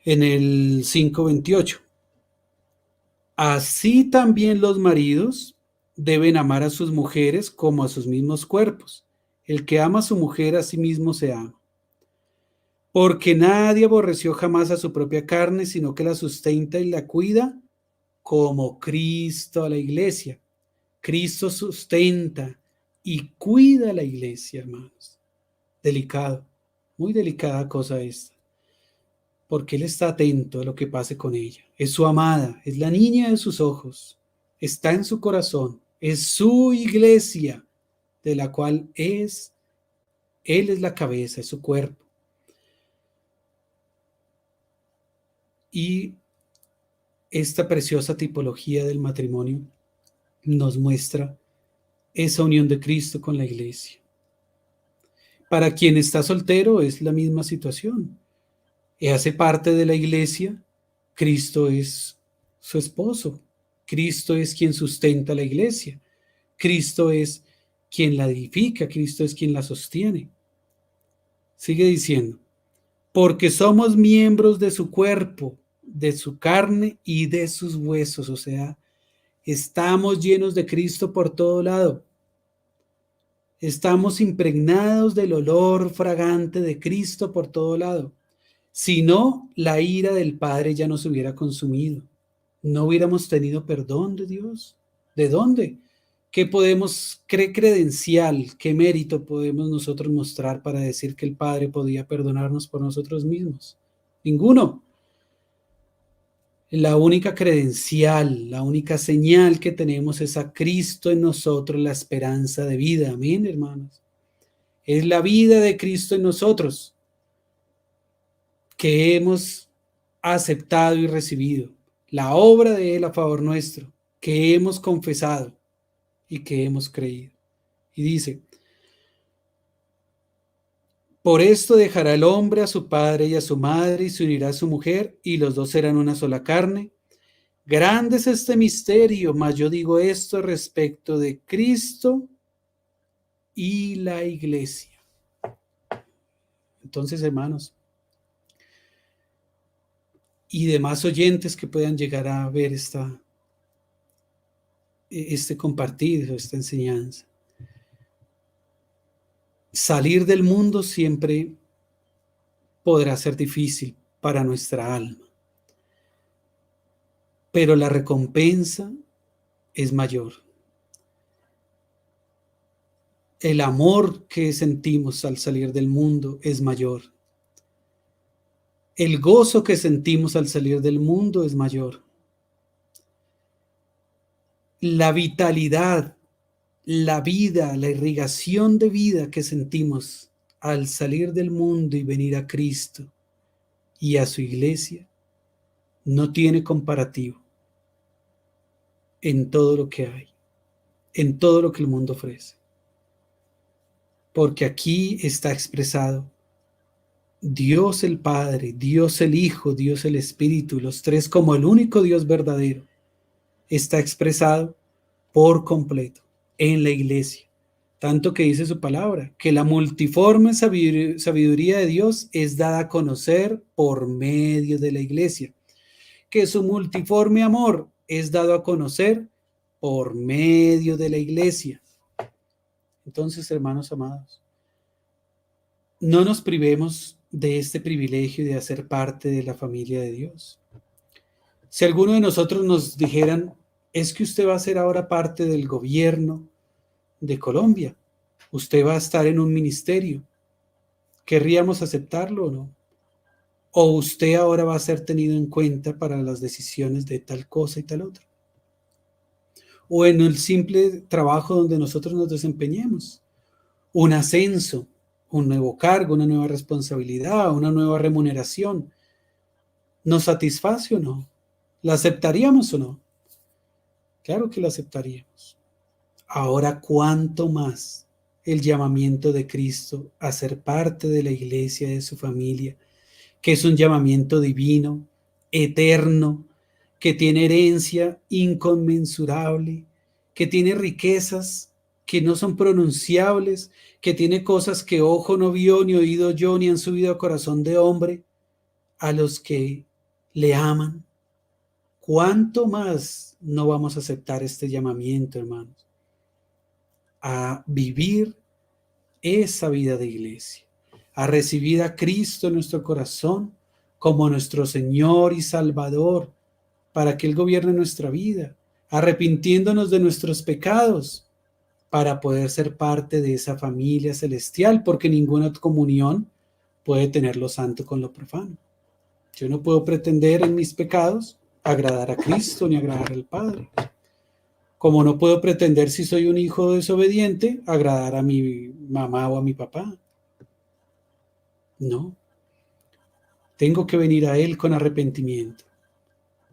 en el 5:28. Así también los maridos deben amar a sus mujeres como a sus mismos cuerpos. El que ama a su mujer a sí mismo se ama. Porque nadie aborreció jamás a su propia carne, sino que la sustenta y la cuida como Cristo a la iglesia. Cristo sustenta y cuida a la iglesia, hermanos. Delicado, muy delicada cosa esta. Porque Él está atento a lo que pase con ella. Es su amada, es la niña de sus ojos, está en su corazón, es su iglesia, de la cual Él es la cabeza, es su cuerpo. Y esta preciosa tipología del matrimonio nos muestra esa unión de Cristo con la iglesia. Para quien está soltero es la misma situación. Hace parte de la iglesia, Cristo es su esposo, Cristo es quien sustenta la iglesia, Cristo es quien la edifica, Cristo es quien la sostiene. Sigue diciendo, porque somos miembros de su cuerpo, de su carne y de sus huesos, o sea, estamos llenos de Cristo por todo lado. Estamos impregnados del olor fragante de Cristo por todo lado. Si no, la ira del Padre ya nos hubiera consumido. No hubiéramos tenido perdón de Dios. ¿De dónde? ¿Qué podemos, qué credencial, qué mérito podemos nosotros mostrar para decir que el Padre podía perdonarnos por nosotros mismos? Ninguno. La única credencial, la única señal que tenemos es a Cristo en nosotros, la esperanza de vida. Amén, hermanos. Es la vida de Cristo en nosotros que hemos aceptado y recibido. La obra de Él a favor nuestro, que hemos confesado y que hemos creído. Y dice, por esto dejará el hombre a su padre y a su madre y se unirá a su mujer y los dos serán una sola carne. Grande es este misterio, mas yo digo esto respecto de Cristo y la iglesia. Entonces, hermanos, y demás oyentes que puedan llegar a ver este compartir, esta enseñanza. Salir del mundo siempre podrá ser difícil para nuestra alma, pero la recompensa es mayor. El amor que sentimos al salir del mundo es mayor. El gozo que sentimos al salir del mundo es mayor. La vitalidad, la vida, la irrigación de vida que sentimos al salir del mundo y venir a Cristo y a su iglesia no tiene comparativo en todo lo que hay, en todo lo que el mundo ofrece. Porque aquí está expresado Dios el Padre, Dios el Hijo, Dios el Espíritu, los tres como el único Dios verdadero, está expresado por completo en la iglesia, tanto que dice su palabra, que la multiforme sabiduría de Dios es dada a conocer por medio de la iglesia, que su multiforme amor es dado a conocer por medio de la iglesia. Entonces, hermanos amados, no nos privemos de este privilegio de hacer parte de la familia de Dios. Si alguno de nosotros nos dijeran, es que usted va a ser ahora parte del gobierno de Colombia, usted va a estar en un ministerio, ¿querríamos aceptarlo o no? ¿O usted ahora va a ser tenido en cuenta para las decisiones de tal cosa y tal otra? O en el simple trabajo donde nosotros nos desempeñemos, un ascenso, un nuevo cargo, una nueva responsabilidad, una nueva remuneración, ¿nos satisface o no? ¿La aceptaríamos o no? Claro que la aceptaríamos. Ahora, ¿cuánto más el llamamiento de Cristo a ser parte de la iglesia, de su familia, que es un llamamiento divino, eterno, que tiene herencia inconmensurable, que tiene riquezas que no son pronunciables, que tiene cosas que ojo no vio, ni oído oyó, ni han subido a corazón de hombre, a los que le aman? ¿Cuánto más no vamos a aceptar este llamamiento, hermanos? A vivir esa vida de iglesia, a recibir a Cristo en nuestro corazón como nuestro Señor y Salvador, para que Él gobierne nuestra vida, arrepintiéndonos de nuestros pecados, para poder ser parte de esa familia celestial, porque ninguna comunión puede tener lo santo con lo profano. Yo no puedo pretender en mis pecados agradar a Cristo ni agradar al Padre. Como no puedo pretender, si soy un hijo desobediente, agradar a mi mamá o a mi papá. No. Tengo que venir a Él con arrepentimiento.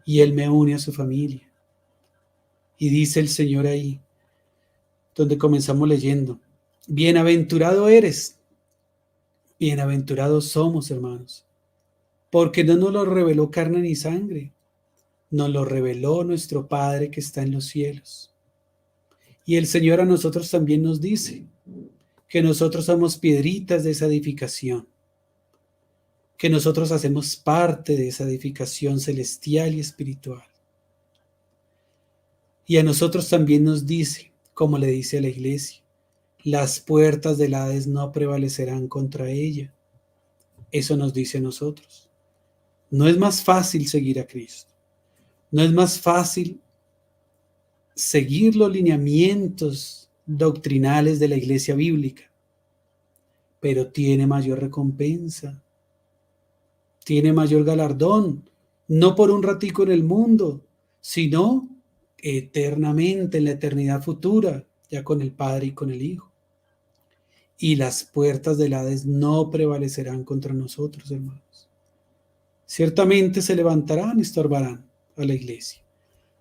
Y Él me une a su familia. Y dice el Señor ahí, donde comenzamos leyendo, bienaventurado eres, bienaventurados somos, hermanos, porque no nos lo reveló carne ni sangre, nos lo reveló nuestro Padre que está en los cielos. Y el Señor a nosotros también nos dice que nosotros somos piedritas de esa edificación, que nosotros hacemos parte de esa edificación celestial y espiritual. Y a nosotros también nos dice, como le dice a la iglesia, las puertas del Hades no prevalecerán contra ella. Eso nos dice a nosotros. No es más fácil seguir a Cristo. No es más fácil seguir los lineamientos doctrinales de la iglesia bíblica, pero tiene mayor recompensa, tiene mayor galardón, no por un ratico en el mundo, sino eternamente en la eternidad futura, ya con el Padre y con el Hijo. Y las puertas del Hades no prevalecerán contra nosotros, hermanos. Ciertamente se levantarán y estorbarán a la iglesia.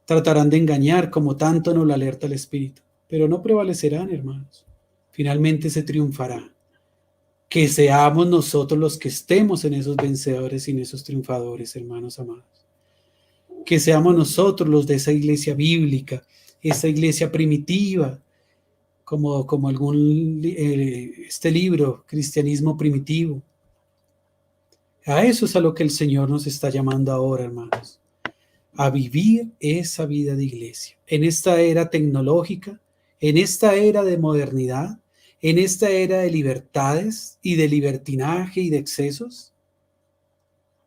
Tratarán de engañar, como tanto nos lo alerta el Espíritu, pero no prevalecerán, hermanos. Finalmente se triunfará. Que seamos nosotros los que estemos en esos vencedores y en esos triunfadores, hermanos amados. Que seamos nosotros los de esa iglesia bíblica, esa iglesia primitiva, como este libro, Cristianismo Primitivo. A eso es a lo que el Señor nos está llamando ahora, hermanos. A vivir esa vida de iglesia. En esta era tecnológica, en esta era de modernidad, en esta era de libertades y de libertinaje y de excesos,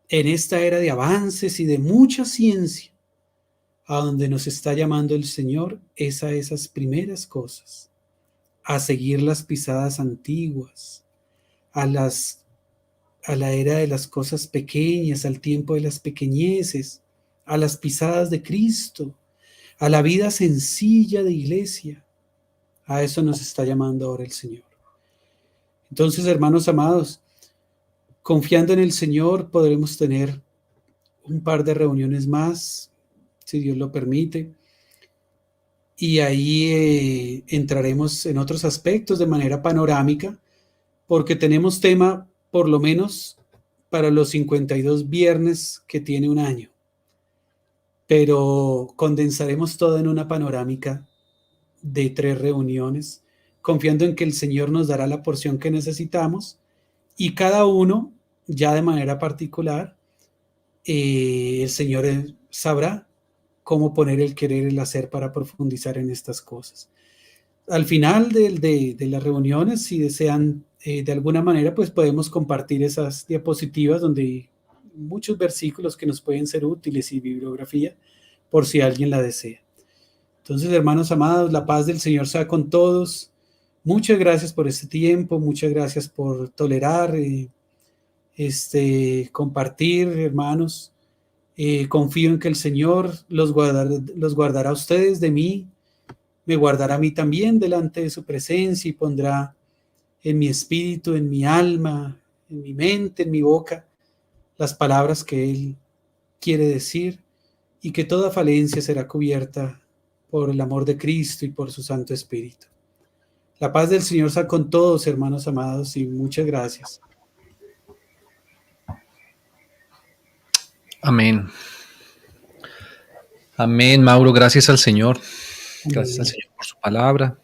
en esta era de avances y de mucha ciencia, a donde nos está llamando el Señor es a esas primeras cosas, a seguir las pisadas antiguas, a la era de las cosas pequeñas, al tiempo de las pequeñeces, a las pisadas de Cristo, a la vida sencilla de iglesia. A eso nos está llamando ahora el Señor. Entonces, hermanos amados, confiando en el Señor, podremos tener un par de reuniones más, si Dios lo permite, y ahí entraremos en otros aspectos de manera panorámica, porque tenemos tema por lo menos para los 52 viernes que tiene un año, pero condensaremos todo en una panorámica de 3 reuniones, confiando en que el Señor nos dará la porción que necesitamos y cada uno, ya de manera particular, el Señor sabrá cómo poner el querer y el hacer para profundizar en estas cosas. Al final de las reuniones, si desean de alguna manera, pues podemos compartir esas diapositivas donde hay muchos versículos que nos pueden ser útiles y bibliografía por si alguien la desea. Entonces, hermanos amados, la paz del Señor sea con todos. Muchas gracias por este tiempo, muchas gracias por tolerar, compartir, hermanos. Confío en que el Señor los guardará a ustedes de mí, me guardará a mí también delante de su presencia y pondrá en mi espíritu, en mi alma, en mi mente, en mi boca, las palabras que Él quiere decir y que toda falencia será cubierta por el amor de Cristo y por su Santo Espíritu. La paz del Señor sea con todos, hermanos amados, y muchas gracias. Amén. Amén, Mauro. Gracias al Señor. Gracias al Señor por su palabra.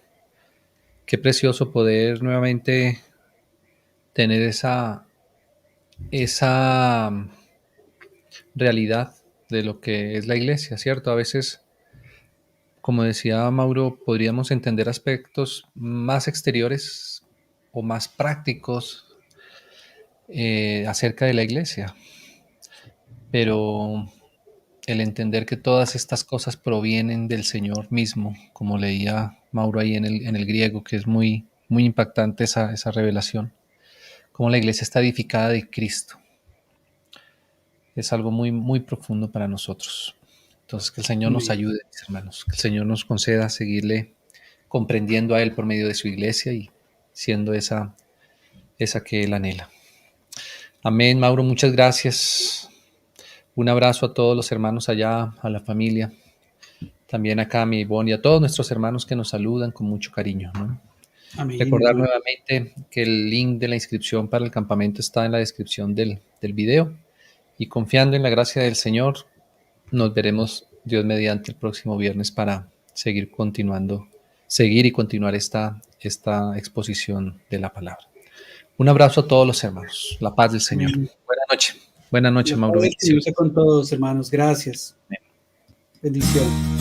Qué precioso poder nuevamente tener esa realidad de lo que es la iglesia, ¿cierto? A veces, como decía Mauro, podríamos entender aspectos más exteriores o más prácticos acerca de la iglesia, pero el entender que todas estas cosas provienen del Señor mismo, como leía Mauro ahí en el griego, que es muy, muy impactante esa revelación, cómo la iglesia está edificada de Cristo. Es algo muy, muy profundo para nosotros. Entonces, que el Señor nos ayude, mis hermanos, que el Señor nos conceda seguirle comprendiendo a Él por medio de su iglesia y siendo esa que Él anhela. Amén, Mauro, muchas gracias. Un abrazo a todos los hermanos allá, a la familia. También acá a mi Ivonne y a todos nuestros hermanos que nos saludan con mucho cariño, ¿no? Amén. Recordar nuevamente que el link de la inscripción para el campamento está en la descripción del video. Y confiando en la gracia del Señor, nos veremos Dios mediante el próximo viernes para seguir y continuar esta exposición de la palabra. Un abrazo a todos los hermanos. La paz del Señor. Amén. Buenas noches. Buenas noches, Mauro. Bendiciones con todos, hermanos. Gracias. Bendiciones.